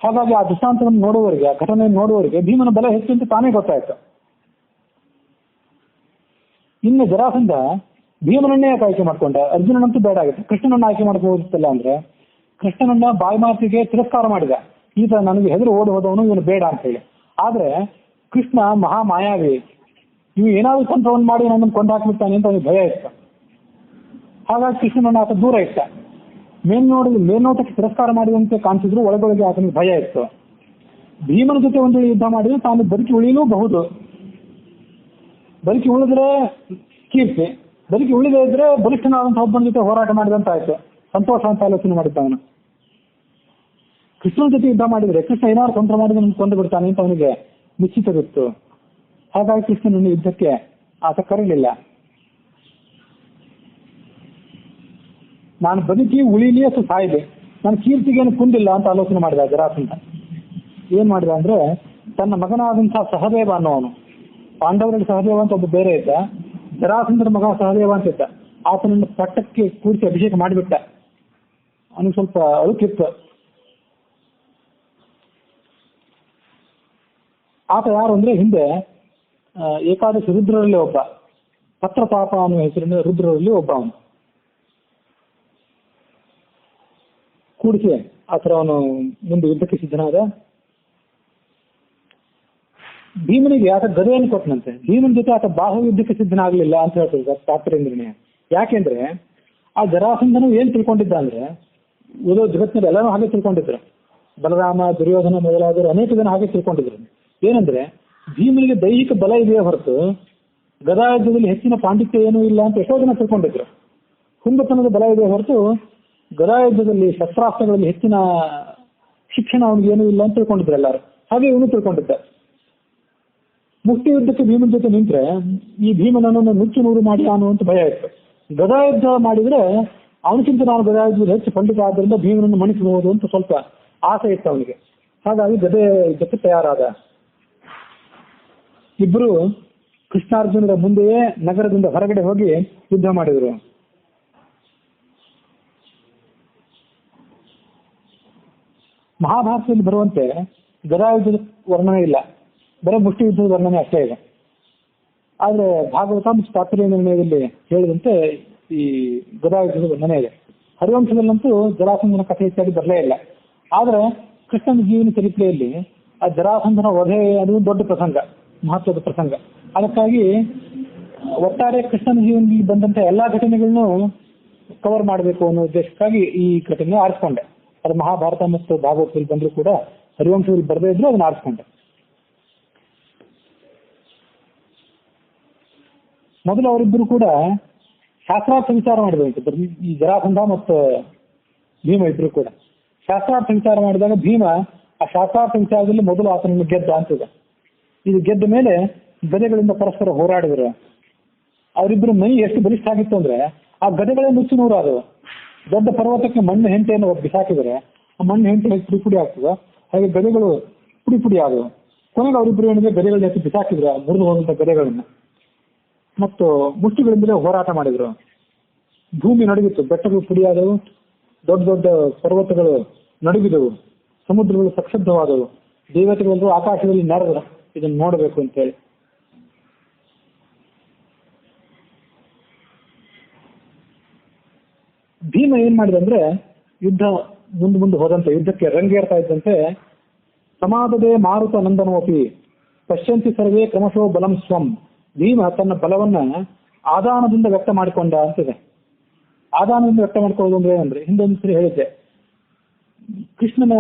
ಹಾಗಾಗಿ ಆ ದೃಷ್ಟಾಂತವನ್ನು ನೋಡುವವರಿಗೆ, ಆ ಘಟನೆಯನ್ನು ನೋಡುವವರಿಗೆ ಭೀಮನ ಬಲ ಹೆಚ್ಚು ಅಂತ ತಾನೇ ಗೊತ್ತಾಯ್ತು. ಇನ್ನು ಜರಾಸಂಧ ಭೀಮನನ್ನೇ ಆಯ್ಕೆ ಮಾಡ್ಕೊಂಡ, ಅರ್ಜುನನಂತೂ ಬೇಡ ಆಗಿತ್ತು, ಕೃಷ್ಣನನ್ನ ಆಯ್ಕೆ ಮಾಡ್ಬೋದಿತ್ತಲ್ಲ. ಅಂದ್ರೆ ಕೃಷ್ಣನನ್ನ ಬಾಯಿ ಮಾತಿಗೆ ತಿರಸ್ಕಾರ ಮಾಡಿದ, ಈತ ನನಗೆ ಹೆದರು ಓಡಿ ಹೋದವನು, ಇವನು ಬೇಡ ಅಂತ ಹೇಳಿ. ಆದ್ರೆ ಕೃಷ್ಣ ಮಹಾ ಮಾಯಾವಿ, ಇವು ಏನಾದ್ರು ತಂತ್ರವನ್ನು ಮಾಡಿ ನನ್ನನ್ನು ಕೊಂದು ಹಾಕ್ಬಿಡ್ತಾನೆ ಅಂತ ಅವನಿಗೆ ಭಯ ಇತ್ತು. ಹಾಗಾಗಿ ಕೃಷ್ಣನನ್ನ ಆತ ದೂರ ಇಟ್ಟ. ಮೇಲ್ನೋಟಕ್ಕೆ ತಿರಸ್ಕಾರ ಮಾಡಿದಂತೆ ಕಾಣಿಸಿದ್ರು, ಒಳಗೊಳಗೆ ಆತನಿಗೆ ಭಯ ಇತ್ತು. ಭೀಮನ ಜೊತೆ ಒಂದು ಯುದ್ಧ ಮಾಡಿದ್ರೆ ತಾನು ಬದುಕಿ ಉಳಿಯಲೂಬಹುದು, ಬದುಕಿ ಉಳಿದ್ರೆ ಕೀರ್ತಿ, ಬದುಕಿ ಉಳಿದೇ ಇದ್ರೆ ಬಲಿಷ್ಠನಾದಂತಹ ಒಬ್ಬನ ಜೊತೆ ಹೋರಾಟ ಮಾಡಿದಂತ ಆಯ್ತು, ಸಂತೋಷ ಅಂತ ಆಲೋಚನೆ ಮಾಡಿದ್ದ ಅವನು. ಕೃಷ್ಣನ ಜೊತೆ ಯುದ್ಧ ಮಾಡಿದ್ರೆ ಕೃಷ್ಣ ಏನಾದ್ರು ತಂತ್ರ ಮಾಡಿದ್ರೆ ನಮ್ಗೆ ಕೊಂದು ಬಿಡ್ತಾನೆ ಅಂತ ಅವನಿಗೆ ನಿಶ್ಚಿತವಿತ್ತು. ಹಾಗಾಗಿ ಕೃಷ್ಣನನ್ನು ಯುದ್ಧಕ್ಕೆ ಆತ ಕರೀಲಿಲ್ಲ. ನಾನು ಬದುಕಿ ಉಳಿಲಿ ಅಥವಾ ಸಾಯಿದೆ, ನಾನು ಕೀರ್ತಿಗೇನು ಕುಂದಿಲ್ಲ ಅಂತ ಆಲೋಚನೆ ಮಾಡಿದ ಜರಾಸಂಧ. ಏನ್ ಮಾಡಿದ ಅಂದ್ರೆ, ತನ್ನ ಮಗನಾದಂತಹ ಸಹದೇವ ಅನ್ನೋವನು, ಪಾಂಡವರಲ್ಲಿ ಸಹದೇವ ಅಂತ ಒಬ್ಬ ಬೇರೆ ಇದ್ದ, ಜರಾಸಂಧನ ಮಗ ಸಹದೇವ ಅಂತ ಇದ್ದ, ಆತನನ್ನು ಪಟ್ಟಕ್ಕೆ ಕೂರಿಸಿ ಅಭಿಷೇಕ ಮಾಡಿಬಿಟ್ಟ. ಅವನಿಗೆ ಸ್ವಲ್ಪ ಅಳುಕಿತ್ತು. ಆತ ಯಾರು ಅಂದ್ರೆ, ಹಿಂದೆ ಏಕಾದಶಿ ರುದ್ರರಲ್ಲಿ ಒಬ್ಬ, ಪತ್ರತಾಪ ಅನ್ನುವ ಹೆಸರಿನ ರುದ್ರರಲ್ಲಿ ಒಬ್ಬ. ಅವನು ಕೂಡಿಸಿ ಆ ಥರ ಅವನು ಮುಂದೆ ಯುದ್ಧಕ್ಕೆ ಸಿದ್ಧನಾದ. ಭೀಮನಿಗೆ ಆತ ಗದೆಯನ್ನು ಕೊಟ್ಟನಂತೆ, ಭೀಮನ ಜೊತೆ ಆತ ಬಾಹು ಯುದ್ಧಕ್ಕೆ ಸಿದ್ಧನಾಗಲಿಲ್ಲ ಅಂತ ಹೇಳ್ತಾರೆ ತಾತ್ಪರ್ಯ ನಿರ್ಣಯ. ಯಾಕೆಂದ್ರೆ ಆ ಜರಾಸಂಧನು ಏನ್ ತಿಳ್ಕೊಂಡಿದ್ದ ಅಂದ್ರೆ, ಓದೋ ಜಗತ್ತಿನಲ್ಲಿ ಎಲ್ಲರೂ ಹಾಗೆ ತಿಳ್ಕೊಂಡಿದ್ರು, ಬಲರಾಮ, ದುರ್ಯೋಧನ ಮೊದಲಾದವರು ಅನೇಕ ಜನ ಹಾಗೆ ತಿಳ್ಕೊಂಡಿದ್ರು. ಏನಂದ್ರೆ, ಭೀಮನಿಗೆ ದೈಹಿಕ ಬಲ ಇದೆಯೇ ಹೊರತು ಗದಾಯುದ್ಧದಲ್ಲಿ ಹೆಚ್ಚಿನ ಪಾಂಡಿತ್ಯ ಏನೂ ಇಲ್ಲ ಅಂತ ಎಷ್ಟೋ ಜನ ತಿಳ್ಕೊಂಡಿದ್ರು. ಹುಂಬತನದ ಬಲ ಇದೆಯೇ ಹೊರತು ಗದಾಯುದ್ಧದಲ್ಲಿ ಶಸ್ತ್ರಾಸ್ತ್ರಗಳಲ್ಲಿ ಹೆಚ್ಚಿನ ಶಿಕ್ಷಣ ಅವನಿಗೆ ಏನೂ ಇಲ್ಲ ಅಂತ ತಿಳ್ಕೊಂಡಿದ್ರು ಎಲ್ಲರೂ. ಹಾಗೆ ಇವನು ತಿಳ್ಕೊಂಡಿದ್ದ. ಮುಕ್ತಿ ಯುದ್ಧಕ್ಕೆ ಭೀಮನ ಜೊತೆ ನಿಂತ್ರೆ ಈ ಭೀಮನನ್ನು ನುಚ್ಚು ನೂರು ಮಾಡಿ ಅನ್ನುವಂತ ಭಯ ಇತ್ತು. ಗದಾಯುದ್ಧ ಮಾಡಿದ್ರೆ ಅವನಿಗಿಂತ ನಾನು ಗದಾಯುದ್ಧದಲ್ಲಿ ಹೆಚ್ಚು ಪಂಡಿತ ಆದ್ದರಿಂದ ಭೀಮನನ್ನು ಮಣಿಸಬಹುದು ಅಂತ ಸ್ವಲ್ಪ ಆಸೆ ಇತ್ತು ಅವನಿಗೆ. ಹಾಗಾಗಿ ಗದೆ ಯುದ್ಧಕ್ಕೆ ತಯಾರಾದ. ಇಬ್ರು ಕೃಷ್ಣಾರ್ಜುನರ ಮುಂದೆಯೇ ನಗರದಿಂದ ಹೊರಗಡೆ ಹೋಗಿ ಯುದ್ಧ ಮಾಡಿದರು. ಮಹಾಭಾರತದಲ್ಲಿ ಬರುವಂತೆ ಗದಾಯುದ್ಧದ ವರ್ಣನೆ ಇಲ್ಲ, ಬರೀ ಮುಷ್ಟಿ ಯುದ್ಧದ ವರ್ಣನೆ ಅಷ್ಟೇ ಇದೆ. ಆದ್ರೆ ಭಾಗವತ ಮತ್ತು ತಾತ್ಪರ್ಯ ನಿರ್ಣಯದಲ್ಲಿ ಹೇಳಿದಂತೆ ಈ ಗದಾಯುದ್ಧದ ವರ್ಣನೆ ಇದೆ. ಹರಿವಂಶದಲ್ಲಂತೂ ಜರಾಸಂಧನ ಕಥೆ ಇತ್ಯಾದಿ ಬರಲೇ ಇಲ್ಲ. ಆದ್ರೆ ಕೃಷ್ಣನ ಜೀವನ ಚರಿತ್ರೆಯಲ್ಲಿ ಆ ಜರಾಸಂಧನ ವಧೆ ಅದು ದೊಡ್ಡ ಪ್ರಸಂಗ, ಮಹತ್ವದ ಪ್ರಸಂಗ. ಅದಕ್ಕಾಗಿ ಒಟ್ಟಾರೆ ಕೃಷ್ಣನ ಜೀವನದಲ್ಲಿ ಬಂದಂತ ಎಲ್ಲಾ ಘಟನೆಗಳನ್ನು ಕವರ್ ಮಾಡಬೇಕು ಅನ್ನೋ ಉದ್ದೇಶಕ್ಕಾಗಿ ಈ ಘಟನೆ ಆರಿಸ್ಕೊಂಡೆ. ಅದು ಮಹಾಭಾರತ ಮತ್ತು ಭಾಗವತದಲ್ಲಿ ಬಂದರೂ ಕೂಡ ಹರಿವಂಶದಲ್ಲಿ ಬರದೇ ಇದ್ರು ಅದನ್ನ ಆರಿಸ್ಕೊಂಡೆ. ಮೊದಲು ಅವರಿಬ್ಬರು ಕೂಡ ಶಾಸ್ತ್ರಾರ್ಥ ವಿಚಾರ ಮಾಡಿದಂತೆ, ಈ ಜರಾಸಂಧ ಮತ್ತು ಭೀಮ ಇಬ್ರು ಕೂಡ ಶಾಸ್ತ್ರಾರ್ಥ ವಿಚಾರ ಮಾಡಿದಾಗ ಭೀಮ ಆ ಶಾಸ್ತ್ರಾರ್ಥ ವಿಚಾರದಲ್ಲಿ ಮೊದಲು ಆತನನ್ನು ಗೆದ್ದ ಅಂತಿದೆ. ಇದು ಗೆದ್ದ ಮೇಲೆ ಗದೆಗಳಿಂದ ಪರಸ್ಪರ ಹೋರಾಡಿದ್ರು. ಅವರಿಬ್ಬರು ಮೈ ಎಷ್ಟು ಬಲಿಷ್ಠ ಆಗಿತ್ತು ಅಂದ್ರೆ ಆ ಗದೆಗಳೇ ನುಚ್ಚು ನೂರಾದವು. ದೊಡ್ಡ ಪರ್ವತಕ್ಕೆ ಮಣ್ಣು ಹೆಂಟೆಯನ್ನು ಬಿಸಾಕಿದರೆ ಆ ಮಣ್ಣು ಹೆಂಟೆ ಪುಡಿ ಪುಡಿ ಆಗ್ತದೆ, ಹಾಗೆ ಗದೆಗಳು ಪುಡಿ ಪುಡಿ ಆದವು. ಕೊನೆಗೆ ಅವರಿಬ್ಬರು ಏನಿದೆ ಗದೆಗಳನ್ನ ಎತ್ತಿ ಬಿಸಾಕಿದ್ರು, ಮುರಿದು ಹೋದಂತ ಗದೆಗಳನ್ನ. ಮತ್ತು ಮುಷ್ಟಿಗಳಿಂದಲೇ ಹೋರಾಟ ಮಾಡಿದ್ರು. ಭೂಮಿ ನಡುಗಿತ್ತು, ಬೆಟ್ಟಗಳು ಪುಡಿಯಾದವು, ದೊಡ್ಡ ದೊಡ್ಡ ಪರ್ವತಗಳು ನಡುಗಿದವು, ಸಮುದ್ರಗಳು ಸಕ್ಷಬ್ಧವಾದವು. ದೇವತೆಗಳು ಆಕಾಶದಲ್ಲಿ ನೆರೆದ್ರು ಇದನ್ನು ನೋಡಬೇಕು ಅಂತೇಳಿ. ಭೀಮ ಏನ್ ಮಾಡಿದ ಅಂದ್ರೆ ಯುದ್ಧ ಮುಂದೆ ಹೋದಂತೆ, ಯುದ್ಧಕ್ಕೆ ರಂಗೇರ್ತಾ ಇದ್ದಂತೆ ಸಮಾಧದೆ ಮಾರುತ ನಂದನೋಪಿ ಪಶ್ಯಂತಿ ಸರ್ವೇ ಕ್ರಮಶೋ ಬಲಂ ಸ್ವಂ. ಭೀಮ ತನ್ನ ಬಲವನ್ನ ಆದಾನದಿಂದ ವ್ಯಕ್ತ ಮಾಡಿಕೊಂಡ ಅಂತಿದೆ. ಆದಾನದಿಂದ ವ್ಯಕ್ತ ಮಾಡ್ಕೊಳ್ಳೋದು ಅಂದ್ರೆ ಏನಂದ್ರೆ ಹಿಂದೊಂದು ಸರಿ ಹೇಳಿದ್ದೆ, ಕೃಷ್ಣನ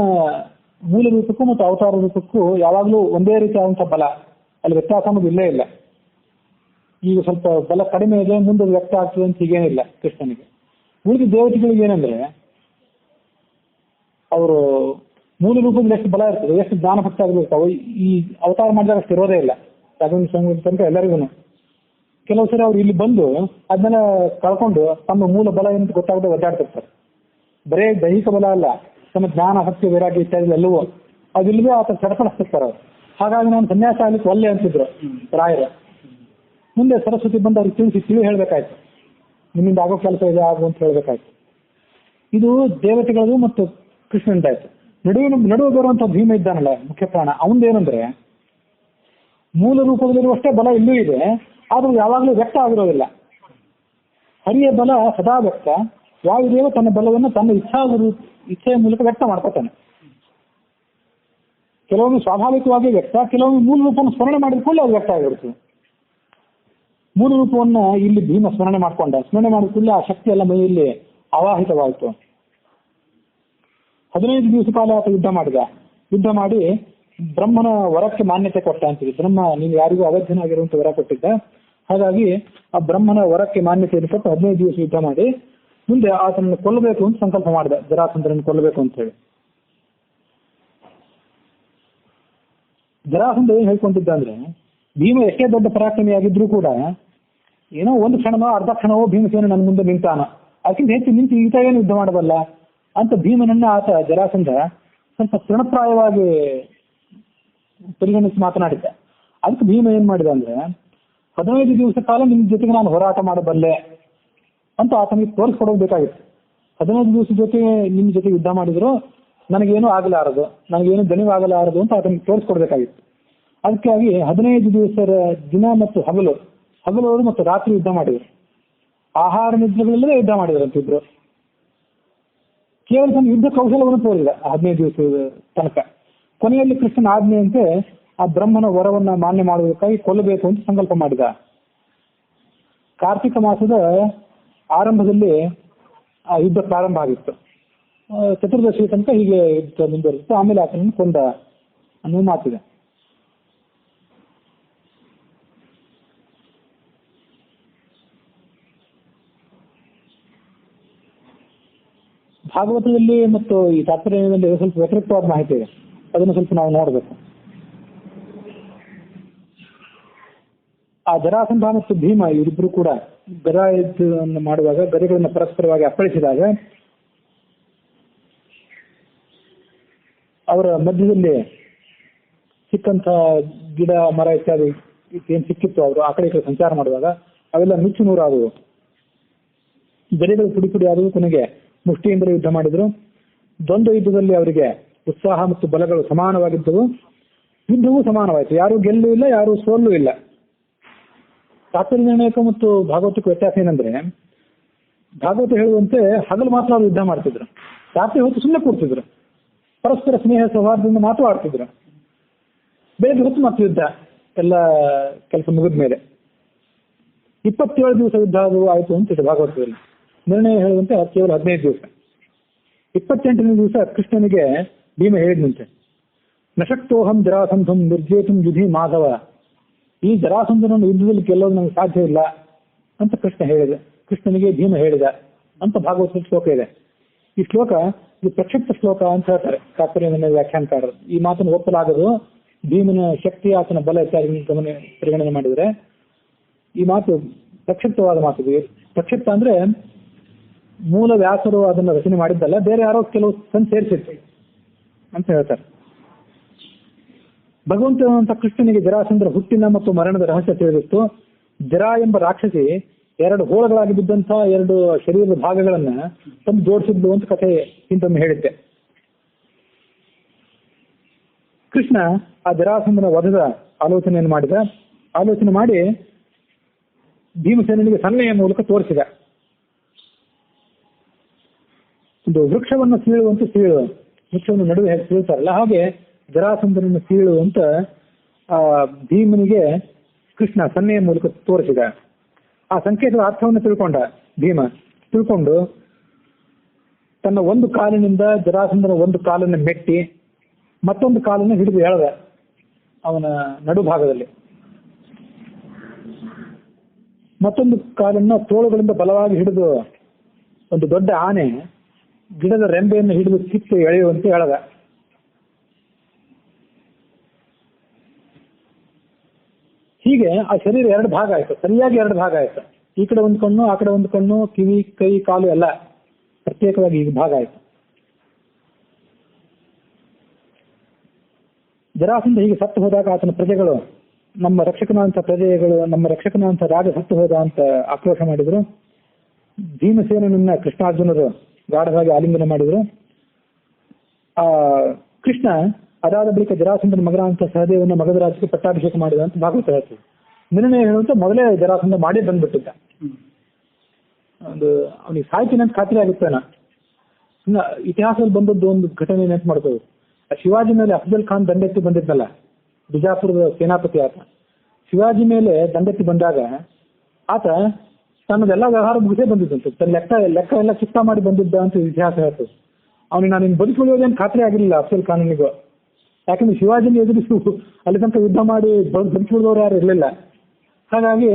ಮೂಲ ರೂಪಕ್ಕೂ ಮತ್ತು ಅವತಾರ ರೂಪಕ್ಕೂ ಯಾವಾಗಲೂ ಒಂದೇ ರೀತಿಯಾದಂತಹ ಬಲ, ಅಲ್ಲಿ ವ್ಯತ್ಯಾಸ ಅನ್ನೋದು ಇಲ್ಲೇ ಇಲ್ಲ. ಈಗ ಸ್ವಲ್ಪ ಬಲ ಕಡಿಮೆ ಇದೆ, ಮುಂದೆ ವ್ಯಕ್ತ ಆಗ್ತದೆ ಅಂತ ಹೀಗೇನಿಲ್ಲ ಕೃಷ್ಣನಿಗೆ. ಉಳಿದ ದೇವತೆಗಳಿಗೆ ಏನಂದ್ರೆ ಅವರು ಮೂಲ ರೂಪದಲ್ಲಿ ಎಷ್ಟು ಬಲ ಇರ್ತದೆ, ಎಷ್ಟು ಜ್ಞಾನ ಭಕ್ತಿ ಆಗಿರ್ತಾವೆ, ಈ ಅವತಾರ ಮಾಡಿದಾಗ ಅಷ್ಟು ಇರೋದೇ ಇಲ್ಲ. ತನಕ ಎಲ್ಲರಿಗೂ ಕೆಲವು ಸರಿ ಅವ್ರು ಇಲ್ಲಿ ಬಂದು ಅದನ್ನೆಲ್ಲ ಕಳ್ಕೊಂಡು ತಮ್ಮ ಮೂಲ ಬಲ ಏನಂತ ಗೊತ್ತಾಗದೆ ಒದ್ದಾಡ್ತಿರ್ತಾರೆ. ಬರೇ ದೈಹಿಕ ಬಲ ಅಲ್ಲ, ತಮ್ಮ ಜ್ಞಾನ ಭಕ್ತಿ ವೈರಾಗ್ಯ ಇತ್ಯಾದಿ ಎಲ್ಲವೂ ಅದಿಲ್ಲದೆ ಆತ ಸಡಪಡಿಸ್ತಿರ್ತಾರೆ ಅವರು. ಹಾಗಾಗಿ ನಾನು ಸನ್ಯಾಸ ಆಗ್ಲಿಕ್ಕೆ ಒಲ್ಲೆ ಅಂತಿದ್ರು ರಾಯರು. ಮುಂದೆ ಸರಸ್ವತಿ ಬಂದು ಅವ್ರಿಗೆ ತಿಳಿ ಹೇಳ್ಬೇಕಾಯ್ತು, ನಿಮ್ಮಿಂದ ಆಗೋ ಕೆಲಸ ಇದೆ ಆಗು ಅಂತ ಹೇಳ್ಬೇಕಾಯ್ತು. ಇದು ದೇವತೆಗಳದು ಮತ್ತು ಕೃಷ್ಣಂದಾಯ್ತು. ನಡುವೆ ಬರುವಂತ ಭೀಮ ಇದ್ದಾನಲ್ಲ ಮುಖ್ಯ ಪ್ರಾಣ, ಅವಂದೇನಂದ್ರೆ ಮೂಲ ರೂಪದಲ್ಲಿರುವಷ್ಟೇ ಬಲ ಇಲ್ಲೂ ಇದೆ, ಆದ್ರೂ ಯಾವಾಗಲೂ ವ್ಯಕ್ತ ಆಗಿರೋದಿಲ್ಲ. ಹರಿಯ ಬಲ ಸದಾ ವ್ಯಕ್ತ, ವಾಯುದೇವ ತನ್ನ ಬಲವನ್ನು ತನ್ನ ಇಚ್ಛೆಯ ಮೂಲಕ ವ್ಯಕ್ತ ಮಾಡ್ಕೊತಾನೆ. ಕೆಲವೊಮ್ಮೆ ಸ್ವಾಭಾವಿಕವಾಗಿ ವ್ಯಕ್ತ, ಕೆಲವೊಮ್ಮೆ ಮೂಲ ರೂಪವನ್ನು ಸ್ಮರಣೆ ಮಾಡಿದ ಕೂಡಲೇ ಅದು ವ್ಯಕ್ತ ಆಗಿರುತ್ತದೆ. ಮೂಲ ರೂಪವನ್ನ ಇಲ್ಲಿ ಭೀಮ ಸ್ಮರಣೆ ಮಾಡಿದ ಕೂಡಲೇ ಆ ಶಕ್ತಿ ಎಲ್ಲ ಮೈಯಲ್ಲಿ ಆವಾಹಿತವಾಯಿತು. 15 ದಿವಸ ಕಾಲ ಆತ ಯುದ್ಧ ಮಾಡಿ ಬ್ರಹ್ಮನ ವರಕ್ಕೆ ಮಾನ್ಯತೆ ಕೊಟ್ಟ ಅಂತಿದೆ. ಬ್ರಹ್ಮ ನೀನು ಯಾರಿಗೂ ಅವಧ್ಯನಾಗಿರುವಂತ ವರ ಕೊಟ್ಟಿದ್ದ, ಹಾಗಾಗಿ ಆ ಬ್ರಹ್ಮನ ವರಕ್ಕೆ ಮಾನ್ಯತೆಯನ್ನು ಕೊಟ್ಟು 15 ದಿವಸ ಯುದ್ಧ ಮಾಡಿ ಮುಂದೆ ಆತನನ್ನು ಕೊಲ್ಲಬೇಕು ಅಂತ ಸಂಕಲ್ಪ ಮಾಡಿದ, ಜರಾಸಂಧನನ್ನು ಕೊಲ್ಲಬೇಕು ಅಂತ ಹೇಳಿ. ಜರಾಸಂಧ ಏನ್ ಹೇಳ್ಕೊಂಡಿದ್ದ ಅಂದ್ರೆ ಭೀಮ ಎಷ್ಟೇ ದೊಡ್ಡ ಪರಾಕ್ರಮಿಯಾಗಿದ್ರು ಕೂಡ ಏನೋ ಒಂದು ಕ್ಷಣವೋ ಅರ್ಧ ಕ್ಷಣವೋ ಭೀಮಸೇನ ನನ್ನ ಮುಂದೆ ನಿಂತಾನ, ಅದಕ್ಕಿಂತ ಹೆಚ್ಚು ನಿಂತು ಈತ ಏನು ಯುದ್ಧ ಮಾಡಬಲ್ಲ ಅಂತ ಭೀಮನನ್ನ ಆತ ಜರಾಸಂಧ ಸ್ವಲ್ಪ ತೃಣಪ್ರಾಯವಾಗಿ ಪರಿಗಣಿಸಿ ಮಾತನಾಡಿದ್ದ. ಅದಕ್ಕೆ ಭೀಮ ಏನ್ ಮಾಡಿದ ಅಂದ್ರೆ 15 ದಿವಸ ಕಾಲ ನಿಮ್ ಜೊತೆಗೆ ನಾನು ಹೋರಾಟ ಮಾಡಬಲ್ಲೆ ಅಂತ ಆತನಿಗೆ ತೋರಿಸ್ಕೊಡೋದು ಬೇಕಾಗಿತ್ತು. 15 ದಿವಸ ನಿಮ್ ಜೊತೆ ಯುದ್ಧ ಮಾಡಿದ್ರು ನನಗೇನು ಆಗಲಾರದು, ನನಗೇನು ದಣಿವಾಗಲಾರದು ಅಂತ ಆತನಿಗೆ ತೋರಿಸ್ಕೊಡ್ಬೇಕಾಗಿತ್ತು. ಅದಕ್ಕಾಗಿ 15 ದಿವಸದ ದಿನ ಮತ್ತು ಹಗಲು ಮತ್ತು ರಾತ್ರಿ ಯುದ್ಧ ಮಾಡಿದ್ರು. ಆಹಾರ ನಿದ್ರೆಗಳಿಲ್ಲದೆ ಯುದ್ಧ ಮಾಡಿದ್ರು ಅಂತಿದ್ರು. ಕೇವಲ ತನ್ನ ಯುದ್ಧ ಕೌಶಲವನ್ನು ತೋರಿದ 15 ದಿವಸದ ತನಕ. ಕೊನೆಯಲ್ಲಿ ಕೃಷ್ಣನ ಆಜ್ಞೆಯಂತೆ ಆ ಬ್ರಹ್ಮನ ವರವನ್ನ ಮಾನ್ಯ ಮಾಡುವುದಕ್ಕಾಗಿ ಕೊಲ್ಲಬೇಕು ಅಂತ ಸಂಕಲ್ಪ ಮಾಡಿದ. ಕಾರ್ತಿಕ ಮಾಸದ ಆರಂಭದಲ್ಲಿ ಆ ಯುದ್ಧ ಪ್ರಾರಂಭ ಆಗಿತ್ತು. ಚತುರ್ದಶಿ ತನಕ ಹೀಗೆ ಯುದ್ಧ ಮುಂದುವರಿಸಿತ್ತು. ಆಮೇಲೆ ಆತನನ್ನು ಕೊಂದ ಅನ್ನೋ ಮಾತಿದೆ. ಭಾಗವತದಲ್ಲಿ ಮತ್ತು ಈ ತಾತ್ಪರ್ಯದಲ್ಲಿ ಸ್ವಲ್ಪ ವ್ಯತಿರಿಕ್ತವಾದ ಮಾಹಿತಿ ಇದೆ, ಅದನ್ನು ಸ್ವಲ್ಪ ನಾವು ನೋಡಬೇಕು. ಆ ಜರಾಸಂಧ ಮತ್ತು ಭೀಮ ಇವರಿಬ್ರು ಕೂಡ ಗದಾ ಯುದ್ಧವನ್ನು ಮಾಡುವಾಗ, ಗದೆಗಳನ್ನು ಪರಸ್ಪರವಾಗಿ ಅಪ್ಪಳಿಸಿದಾಗ ಅವರ ಮಧ್ಯದಲ್ಲಿ ಸಿಕ್ಕಂತ ಗಿಡ ಮರ ಇತ್ಯಾದಿ ಏನ್ ಸಿಕ್ಕಿತ್ತು ಅವರು ಆ ಕಡೆ ಈ ಕಡೆ ಸಂಚಾರ ಮಾಡುವಾಗ ಅವೆಲ್ಲ ನುಚ್ಚು ನೂರಾದವು, ಗದೆಗಳು ಪುಡಿ ಪುಡಿ ಆದವು. ಕೊನೆಗೆ ಮುಷ್ಟಿಯಿಂದಲೇ ಯುದ್ಧ ಮಾಡಿದ್ರು. ದ್ವಂದ್ವ ಯುದ್ಧದಲ್ಲಿ ಅವರಿಗೆ ಉತ್ಸಾಹ ಮತ್ತು ಬಲಗಳು ಸಮಾನವಾಗಿದ್ದವು. ಯುದ್ಧವೂ ಸಮಾನವಾಯಿತು. ಯಾರೂ ಗೆಲ್ಲೂ ಇಲ್ಲ, ಯಾರೂ ಸೋಲ್ಲೂ ಇಲ್ಲ. ತಾತ್ಪರ್ಯ ನಿರ್ಣಯಕ ಮತ್ತು ಭಾಗವತಕ್ಕೆ ವ್ಯತ್ಯಾಸ ಏನಂದ್ರೆ, ಭಾಗವತ ಹೇಳುವಂತೆ ಹಗಲು ಮಾತ್ರ ಅವರು ಯುದ್ಧ ಮಾಡ್ತಿದ್ರು, ರಾತ್ರಿ ಹೊತ್ತು ಸುಮ್ಮನೆ ಕೂರ್ತಿದ್ರು, ಪರಸ್ಪರ ಸ್ನೇಹ ಸೌಹಾರ್ದದಿಂದ ಮಾತು ಆಡ್ತಿದ್ರು. ಬೆಳಗ್ಗೆ ಹೊತ್ತು ಮತ್ತೆ ಯುದ್ಧ, ಎಲ್ಲ ಕೆಲಸ ಮುಗಿದ ಮೇಲೆ 27 ದಿವಸ ಯುದ್ಧ ಅದು ಆಯಿತು ಅಂತಿದೆ ಭಾಗವತದಲ್ಲಿ. ನಿರ್ಣಯ ಹೇಳುವಂತೆ ಕೇವಲ 15 ದಿವಸ. 28ನೇ ದಿವಸ ಕೃಷ್ಣನಿಗೆ ಭೀಮ ಹೇಳಿದಂತೆ, ನಶಕ್ತೋಹಂ ಜರಾಸಂಧಂ ನಿರ್ಜೇತುಂ ಯುಧಿ ಮಾಧವ. ಈ ಜರಾಸಂಧನನ್ನು ಯುದ್ಧದಲ್ಲಿ ಗೆಲ್ಲೋದು ನಮಗೆ ಸಾಧ್ಯ ಇಲ್ಲ ಅಂತ ಕೃಷ್ಣನಿಗೆ ಭೀಮ ಹೇಳಿದ ಅಂತ ಭಾಗವತ ಶ್ಲೋಕ ಇದೆ. ಈ ಶ್ಲೋಕ ಇದು ಪ್ರಕ್ಷಿಪ್ತ ಶ್ಲೋಕ ಅಂತ ಹೇಳ್ತಾರೆ ತಾತ್ಪರ್ಯ ವ್ಯಾಖ್ಯಾನಕಾರರು. ಈ ಮಾತನ್ನು ಒಪ್ಪಲಾಗದು. ಭೀಮನ ಶಕ್ತಿ, ಆತನ ಬಲ ಇತ್ಯಾದಿ ಪರಿಗಣನೆ ಮಾಡಿದರೆ ಈ ಮಾತು ಪ್ರಕ್ಷಿಪ್ತವಾದ ಮಾತು. ಪ್ರಕ್ಷಿಪ್ತ ಅಂದ್ರೆ ಮೂಲ ವ್ಯಾಸರು ಅದನ್ನು ರಚನೆ ಮಾಡಿದ್ದಲ್ಲ, ಬೇರೆ ಯಾರೋ ಕೆಲವು ತಂದು ಸೇರಿಸಿರ್ತೀವಿ ಅಂತ ಹೇಳ್ತಾರೆ. ಭಗವಂತ ಕೃಷ್ಣನಿಗೆ ಜರಾಸಂಧರ ಹುಟ್ಟಿನ ಮತ್ತು ಮರಣದ ರಹಸ್ಯ ತಿಳಿದಿತ್ತು. ಜರಾ ಎಂಬ ರಾಕ್ಷಸಿ 2 ಹೋಳಗಳಾಗಿ ಬಿದ್ದಂತ 2 ಶರೀರದ ಭಾಗಗಳನ್ನ ತಂದು ಜೋಡಿಸಿದ್ಲು ಅಂತ ಕಥೆ ಇಂತೊಮ್ಮೆ ಹೇಳಿದ್ದೆ. ಕೃಷ್ಣ ಆ ಜರಾಸಂಧನ ವಧದ ಆಲೋಚನೆ ಮಾಡಿ ಭೀಮಸೇನಿಗೆ ಸನ್ನೆಯ ಮೂಲಕ ತೋರಿಸಿದ. ಒಂದು ವೃಕ್ಷವನ್ನು ವೃಕ್ಷವನ್ನು ನಡುವೆ ಹೇಗೆ ಸೀಳ್ತಾರಲ್ಲ, ಹಾಗೆ ಜರಾಸಂಧನನ್ನು ಸೀಳುವಂತ ಭೀಮನಿಗೆ ಕೃಷ್ಣ ಸನ್ನೆಯ ಮೂಲಕ ತೋರಿಸಿದ. ಆ ಸಂಕೇತದ ಅರ್ಥವನ್ನು ತಿಳ್ಕೊಂಡು ತನ್ನ ಒಂದು ಕಾಲಿನಿಂದ ಜರಾಸಂಧನ ಒಂದು ಕಾಲನ್ನು ಮೆಟ್ಟಿ ಮತ್ತೊಂದು ಕಾಲನ್ನು ಹಿಡಿದು ಎಳೆದ ಅವನ ನಡುಭಾಗದಲ್ಲಿ. ಮತ್ತೊಂದು ಕಾಲನ್ನು ತೋಳುಗಳಿಂದ ಬಲವಾಗಿ ಹಿಡಿದು ಒಂದು ದೊಡ್ಡ ಆನೆ ಗಿಡದ ರೆಂಬೆಯನ್ನು ಹಿಡಿದು ಕಿತ್ತು ಎಳೆಯುವಂತೆ ಎಳೆದ. ಹೀಗೆ ಆ ಶರೀರ 2 ಭಾಗ ಆಯ್ತು, ಸರಿಯಾಗಿ 2 ಭಾಗ ಆಯ್ತು. ಈ ಕಡೆ ಒಂದು ಕಣ್ಣು, ಆ ಕಡೆ ಒಂದು ಕಣ್ಣು, ಕಿವಿ, ಕೈ, ಕಾಲು ಎಲ್ಲ ಪ್ರತ್ಯೇಕವಾಗಿ ಈಗ ಭಾಗ ಆಯ್ತು. ಜರಾಸಂಧ ಹೀಗೆ ಸತ್ತು ಹೋದಾಗ ಆತನ ಪ್ರಜೆಗಳು ನಮ್ಮ ರಕ್ಷಕನಾಂತ ರಾಜ ಸತ್ತು ಹೋದ ಅಂತ ಆಕ್ರೋಶ ಮಾಡಿದ್ರು. ಭೀಮಸೇನನ್ನ ಕೃಷ್ಣಾರ್ಜುನರು ಗಾಢವಾಗಿ ಆಲಿಂಗನ ಮಾಡಿದ್ರು. ಕೃಷ್ಣ ಅದಾದ ಬಳಿಕ ಜರಾಸಂಧನ ಮಗನಾಂತ ಸಹದೇವನ ಮಗಧ ರಾಜ್ಯಕ್ಕೆ ಪಟ್ಟಾಭಿಷೇಕ ಮಾಡಿದ ಅಂತ ಭಾಗವತ ಹೇಳ್ತೀವಿ. ನಿರ್ಣಯ ಹೇಳುವಂತ ಮೊದಲೇ ಜರಾಸಂಧ ಮಾಡೇ ಬಂದ್ಬಿಟ್ಟಿದ್ದ. ಅವನಿಗೆ ಸಾಯ್ತೀನಿ ಅಂತ ಖಾತ್ರಿ ಆಗುತ್ತಾನ. ಇತಿಹಾಸದಲ್ಲಿ ಬಂದದ್ದು ಒಂದು ಘಟನೆ ನೆನಪು ಮಾಡ್ಕೋದು. ಶಿವಾಜಿ ಮೇಲೆ ಅಫ್ಜಲ್ ಖಾನ್ ದಂಡೆತ್ತಿ ಬಂದಿದ್ನಲ್ಲ, ಬಿಜಾಪುರದ ಸೇನಾಪತಿ ಆತ. ಶಿವಾಜಿ ಮೇಲೆ ದಂಡೆತ್ತಿ ಬಂದಾಗ ಆತ ತನ್ನದೆಲ್ಲ ವ್ಯವಹಾರ ಮುಗಿಸೇ ಬಂದಿದ್ದಂತೆ. ತನ್ನ ಲೆಕ್ಕ ಎಲ್ಲ ಚಿತ್ತ ಮಾಡಿ ಬಂದಿದ್ದ ಅಂತ ಇತಿಹಾಸ ಹೇಳ್ತದೆ. ಅವನಿಗೆ ನಾನು ಬದುಕುಳಿಯೋದೇನು ಖಾತ್ರಿ ಆಗಿರಲಿಲ್ಲ ಅಫ್ಜಲ್ ಖಾನಿಗೂ. ಯಾಕಂದ್ರೆ ಶಿವಾಜಿನ ಎದುರಿಸು ಅಲ್ಲಿ ತನಕ ಯುದ್ಧ ಮಾಡಿ ಬದುಕುಳಿದವರು ಯಾರು ಇರಲಿಲ್ಲ. ಹಾಗಾಗಿ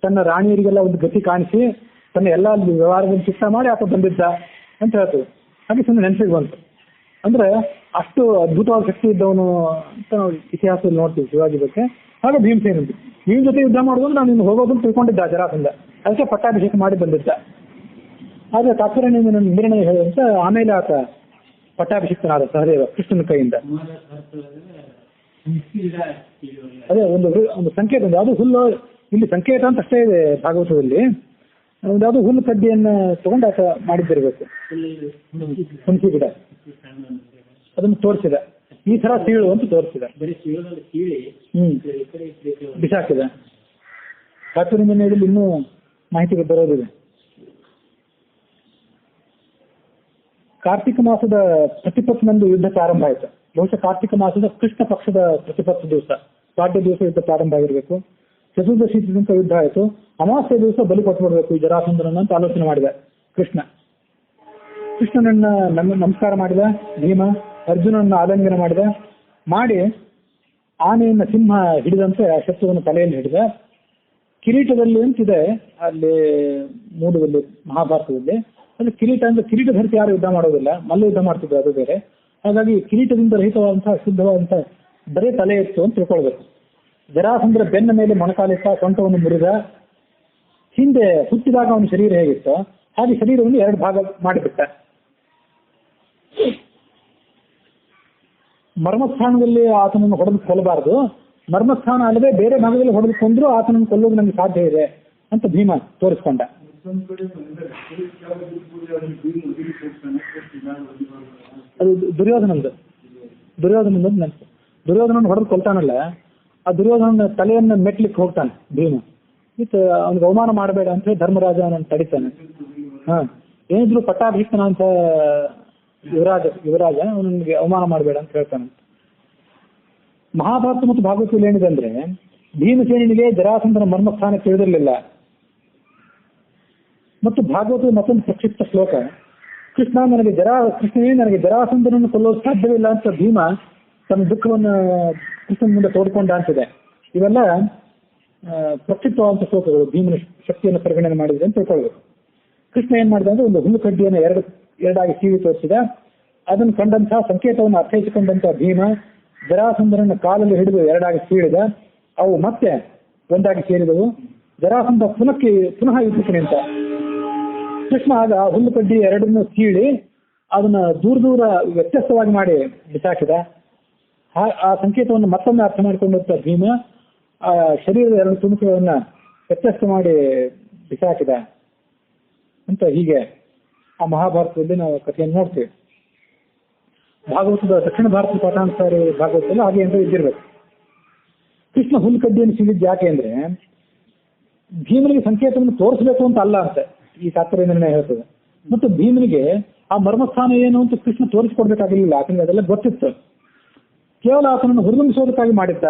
ತನ್ನ ರಾಣಿಯರಿಗೆಲ್ಲ ಒಂದು ಗತಿ ಕಾಣಿಸಿ ತನ್ನ ಎಲ್ಲ ವ್ಯವಹಾರದಲ್ಲಿ ಚಿತ್ತ ಮಾಡಿ ಆತ ಬಂದಿದ್ದ ಅಂತ ಹೇಳ್ತದೆ. ಹಾಗೆ ಸುಮ್ಮನೆ ನೆನಪಿಗೆ ಬಂತು. ಅಂದ್ರೆ ಅಷ್ಟು ಅದ್ಭುತವಾದ ಶಕ್ತಿ ಇದ್ದವನು ಅಂತ ನಾವು ಇತಿಹಾಸದಲ್ಲಿ ನೋಡ್ತೀವಿ ಶಿವಾಜಿ ಬಗ್ಗೆ. ಹಾಗೆ ಭೀಮಸೇನ ನಿಮ್ಮ ಜೊತೆ ಯುದ್ಧ ಮಾಡೋದು ನಾನು ಇನ್ನು ಹೋಗೋದನ್ನು ತಿಳ್ಕೊಂಡಿದ್ದ ಜರಾಸಂಧ, ಅದಕ್ಕೆ ಪಟ್ಟಾಭಿಷೇಕ ಮಾಡಿ ಬಂದಿದ್ದ. ಆದ್ರೆ ತಾತ್ಪರ್ಯ ನಿರ್ಣಯ ಹೇಳುವಂತ ಆಮೇಲೆ ಆತ ಪಟ್ಟಾಭಿಷಿಕ್ತನಾದ ಸಹದೇವ ಕೃಷ್ಣನ ಕೈಯಿಂದ. ಅದೇ ಒಂದು ಸಂಕೇತ ఉంది. ಅದು ಹುಲ್ಲು, ಇಲ್ಲಿ ಸಂಕೇತ ಅಂತ ಅಷ್ಟೇ ಇದೆ ಭಾಗವತದಲ್ಲಿ. ಯಾವುದು ಹುಲ್ಲು ಕಡ್ಡಿಯನ್ನ ತಗೊಂಡು ಆತ ಮಾಡಿದ್ದಿರ್ಬೇಕು, ಹುಣಸಿ ಗಿಡ, ಅದನ್ನು ತೋರಿಸಿದ. ಈ ತರ ಸೀಳು ಅಂತ ತೋರಿಸಿದ, ಬಿಸಾಕಿದ. ತಾತ್ಪರ್ಯದಲ್ಲಿ ಇನ್ನೂ ಮಾಹಿತಿಗೆ ಬರೋದಿದೆ. ಕಾರ್ತಿಕ ಮಾಸದ ಪ್ರತಿಪತ್ನಂದು ಯುದ್ಧ ಪ್ರಾರಂಭ ಆಯಿತು. ಬಹುಶಃ ಕಾರ್ತಿಕ ಮಾಸದ ಕೃಷ್ಣ ಪಕ್ಷದ ಪ್ರತಿಪತ್ತು ದಿವಸ, ಪಾಡ್ಯ ದಿವಸ ಯುದ್ಧ ಪ್ರಾರಂಭ ಆಗಿರಬೇಕು. ಚತುರ್ದಶಿ ತನಕ ಯುದ್ಧ ಆಯಿತು. ಅಮಾವಾಸ್ಯ ದಿವಸ ಬಲಿ ಕೊಟ್ಬಿಡ್ಬೇಕು ಈ ಜರಾಸಂಧನನ್ನ ಅಂತ ಆಲೋಚನೆ ಮಾಡಿದ ಕೃಷ್ಣನನ್ನ ನಮಸ್ಕಾರ ಮಾಡಿದ ಭೀಮ. ಅರ್ಜುನನ್ನ ಆಲಿಂಗನ ಮಾಡಿ ಆನೆಯನ್ನ ಸಿಂಹ ಹಿಡಿದಂತೆ ಆ ಶತ್ರುವನ್ನು ತಲೆಯಲ್ಲಿ ಹಿಡಿದ. ಕಿರೀಟದಲ್ಲಿ ಅಂತಿದೆ ಅಲ್ಲಿ ಮೂಡುವಲ್ಲಿ ಮಹಾಭಾರತದಲ್ಲಿ. ಅದು ಕಿರೀಟ ಅಂದ್ರೆ ಕಿರೀಟ ಧರಿಸಿ ಯಾರು ಯುದ್ಧ ಮಾಡೋದಿಲ್ಲ, ಮಲ್ಲ ಯುದ್ಧ ಮಾಡ್ತಿದ್ರು, ಅದು ಬೇರೆ. ಹಾಗಾಗಿ ಕಿರೀಟದಿಂದ ರಹಿತವಾದಂತಹ ಶುದ್ಧವಾದಂತಹ ಬರೇ ತಲೆ ಇತ್ತು ಅಂತ ತಿಳ್ಕೊಳ್ಬೇಕು. ಜರಾಸಂಧರ ಬೆನ್ನ ಮೇಲೆ ಮೊಣಕಾಲಿಟ್ಟ, ಸೊಂಟವನ್ನು ಮುರಿದ. ಹಿಂದೆ ಹುಟ್ಟಿದಾಗ ಅವನ ಶರೀರ ಹೇಗಿತ್ತು ಹಾಗೆ ಶರೀರವನ್ನು 2 ಭಾಗ ಮಾಡಿಬಿಟ್ಟ. ಮರ್ಮಸ್ಥಾನದಲ್ಲಿ ಆತನನ್ನು ಹೊಡೆದು ಕೊಲ್ಲಬಾರದು, ಮರ್ಮಸ್ಥಾನ ಅಲ್ಲದೆ ಬೇರೆ ಭಾಗದಲ್ಲಿ ಹೊಡೆದುಕೊಂಡ್ರು ಆತನನ್ನು ಕೊಲ್ಲೋದು ನಮಗೆ ಸಾಧ್ಯ ಇದೆ ಅಂತ ಭೀಮ ತೋರಿಸ್ಕೊಂಡ. ಅದು ದುರ್ಯೋಧನಂದು. ದುರ್ಯೋಧನ ನೆನಪು. ದುರ್ಯೋಧನ ಹೊಡೆದು ಕೊಲ್ತಾನಲ್ಲ, ಆ ದುರ್ಯೋಧನ ತಲೆಯನ್ನು ಮೆಟ್ಲಿಕ್ಕೆ ಹೋಗ್ತಾನೆ ಭೀಮ. ಅವ್ನಿಗೆ ಅವಮಾನ ಮಾಡಬೇಡ ಅಂತ ಹೇಳಿ ಧರ್ಮರಾಜ ಅವನನ್ನು ತಡಿತಾನೆ. ಏನಿದ್ರು ಪಟ್ಟಾಭಿಷಿಕ್ತನ ಅಂತ ಯುವರಾಜ ಅವನಿಗೆ ಅವಮಾನ ಮಾಡಬೇಡ ಅಂತ ಹೇಳ್ತಾನೆ. ಮಹಾಭಾರತ ಮತ್ತು ಭಾಗವತದಲ್ಲಿ ಏನಿದೆ ಅಂದ್ರೆ, ಭೀಮಸೇನಿಗೆ ಜರಾಸಂಧನ ಮರ್ಮಸ್ಥಾನ ತಿಳಿದಿರಲಿಲ್ಲ. ಮತ್ತು ಭಾಗವತ ಮತ್ತೊಂದು ಪ್ರಕ್ಷಿಪ್ತ ಶ್ಲೋಕ, ಕೃಷ್ಣನೇ ನನಗೆ ಜರಾಸಂಧನನ್ನು ಕೊಲ್ಲೋದು ಸಾಧ್ಯವಿಲ್ಲ ಅಂತ ಭೀಮ ತನ್ನ ದುಃಖವನ್ನು ಕೃಷ್ಣನ ಮುಂದೆ ತೋಡ್ಕೊಂಡ ಅಂತಿದೆ. ಇವೆಲ್ಲ ಪ್ರಕ್ಷಿಪ್ತವಾದಂಥ ಶ್ಲೋಕಗಳು, ಭೀಮನ ಶಕ್ತಿಯನ್ನು ಪರಿಗಣನೆ ಮಾಡಿದ್ರೆ ಅಂತ ತಿಳ್ಕೊಳ್ಬೇಕು. ಕೃಷ್ಣ ಏನ್ ಮಾಡಿದ ಅಂದ್ರೆ ಒಂದು ಹುಲ್ಲು ಕಡ್ಡಿಯನ್ನು ಎರಡಾಗಿ ಸೀವಿ ತೋರಿಸಿದ. ಅದನ್ನು ಕಂಡಂತಹ ಸಂಕೇತವನ್ನು ಅರ್ಥೈಸಿಕೊಂಡಂತಹ ಭೀಮ ಜರಾಸಂಧನನ್ನು ಕಾಲಲ್ಲಿ ಹಿಡಿದು ಎರಡಾಗಿ ಸೀಳಿದ. ಅವು ಮತ್ತೆ ಒಂದಾಗಿ ಸೇರಿದವು. ಜರಾಸಂಧ ಪುನಃ ಯುದ್ಧಕ್ಕೆ ನಿಂತ. ಕೃಷ್ಣ ಆಗ ಹುಲ್ಲು ಕಡ್ಡಿ ಎರಡನ್ನು ಸೀಳಿ ಅದನ್ನ ದೂರ ವ್ಯತ್ಯಸ್ತವಾಗಿ ಮಾಡಿ ಬಿಸಾಕಿದ. ಆ ಸಂಕೇತವನ್ನು ಮತ್ತೊಮ್ಮೆ ಅರ್ಥ ಮಾಡಿಕೊಂಡಂತ ಭೀಮ ಆ ಶರೀರದ ಎರಡು ತುಣುಕುಗಳನ್ನ ವ್ಯತ್ಯಸ್ತ ಮಾಡಿ ಬಿಸಾಕಿದ ಅಂತ. ಹೀಗೆ ಆ ಮಹಾಭಾರತದಲ್ಲಿ ನಾವು ಕಥೆಯನ್ನು ನೋಡ್ತೀವಿ. ಭಾಗವತದ ದಕ್ಷಿಣ ಭಾರತದ ಪಾಠಾಂತರ ಭಾಗವತದಲ್ಲಿ ಹಾಗೆ ಅಂತ ಇದ್ದಿರ್ಬೇಕು. ಕೃಷ್ಣ ಹುಲ್ಲು ಕಡ್ಡಿಯನ್ನು ಸೀಳಿದ್ದು ಯಾಕೆ ಅಂದ್ರೆ, ಭೀಮನಿಗೆ ಸಂಕೇತವನ್ನು ತೋರಿಸಬೇಕು ಅಂತ ಅಲ್ಲ ಅಂತ ಈ ತಾತ್ಪರ್ಯ ನಿರ್ಣಯ ಹೇಳ್ತದೆ. ಮತ್ತು ಭೀಮನಿಗೆ ಆ ಮರ್ಮಸ್ಥಾನ ಏನು ಅಂತ ಕೃಷ್ಣ ತೋರಿಸಿಕೊಡ್ಬೇಕಾಗಿರ್ಲಿಲ್ಲ, ಯಾಕಂದ್ರೆ ಅದೆಲ್ಲ ಗೊತ್ತಿತ್ತು. ಕೇವಲ ಆತನನ್ನು ಹುರಿದುಂಬಿಸೋದಕ್ಕಾಗಿ ಮಾಡಿದ್ದ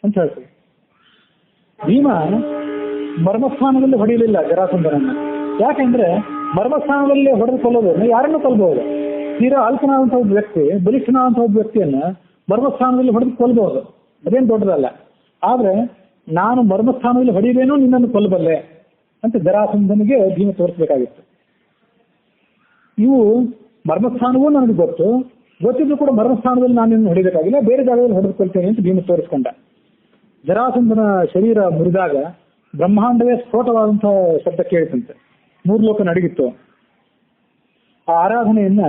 ಅಂತ ಹೇಳ್ತದೆ. ಭೀಮ ಮರ್ಮಸ್ಥಾನದಲ್ಲಿ ಹೊಡೆಯಲಿಲ್ಲ ಜರಾಸಂಧನನ್ನ. ಯಾಕೆಂದ್ರೆ ಮರ್ಮಸ್ಥಾನದಲ್ಲಿ ಹೊಡೆದು ಕೊಲ್ಲೋದನ್ನು ಯಾರನ್ನು ಕೊಲ್ಬಹುದು. ತೀರಾ ಅಲ್ಪನಾದಂತಹ ಒಬ್ಬ ವ್ಯಕ್ತಿ, ಬಲಿಷ್ಠನಾದಂತಹ ಒಬ್ಬ ವ್ಯಕ್ತಿಯನ್ನ ಮರ್ಮಸ್ಥಾನದಲ್ಲಿ ಹೊಡೆದು ಕೊಲ್ಬಹುದು, ಅದೇನು ದೊಡ್ಡದಲ್ಲ. ಆದ್ರೆ ನಾನು ಮರ್ಮಸ್ಥಾನದಲ್ಲಿ ಹೊಡೆಯಲೇನೋ ನಿನ್ನನ್ನು ಕೊಲ್ಲಬಲ್ಲೆ ಅಂತ ಜರಾಸಂಧನಿಗೆ ಭೀಮ ತೋರಿಸಬೇಕಾಗಿತ್ತು. ಇವು ಮರ್ಮಸ್ಥಾನವೂ ನನಗೆ ಗೊತ್ತಿದ್ರು ಕೂಡ ಮರ್ಮಸ್ಥಾನದಲ್ಲಿ ನಾನು ನಿನ್ನ ಹೊಡಿಬೇಕಾಗಿಲ್ಲ, ಬೇರೆ ಜಾಗದಲ್ಲಿ ಹೊಡೆದುಕೊಳ್ತೇನೆ ಅಂತ ಭೀಮ ತೋರಿಸ್ಕೊಂಡ. ಜರಾಸಂಧನ ಶರೀರ ಮುರಿದಾಗ ಬ್ರಹ್ಮಾಂಡವೇ ಸ್ಫೋಟವಾದಂತಹ ಶಬ್ದ ಕೇಳಿತಂತೆ. 3 ಲೋಕ ನಡಗಿತ್ತು. ಆ ಆರಾಧನೆಯನ್ನ,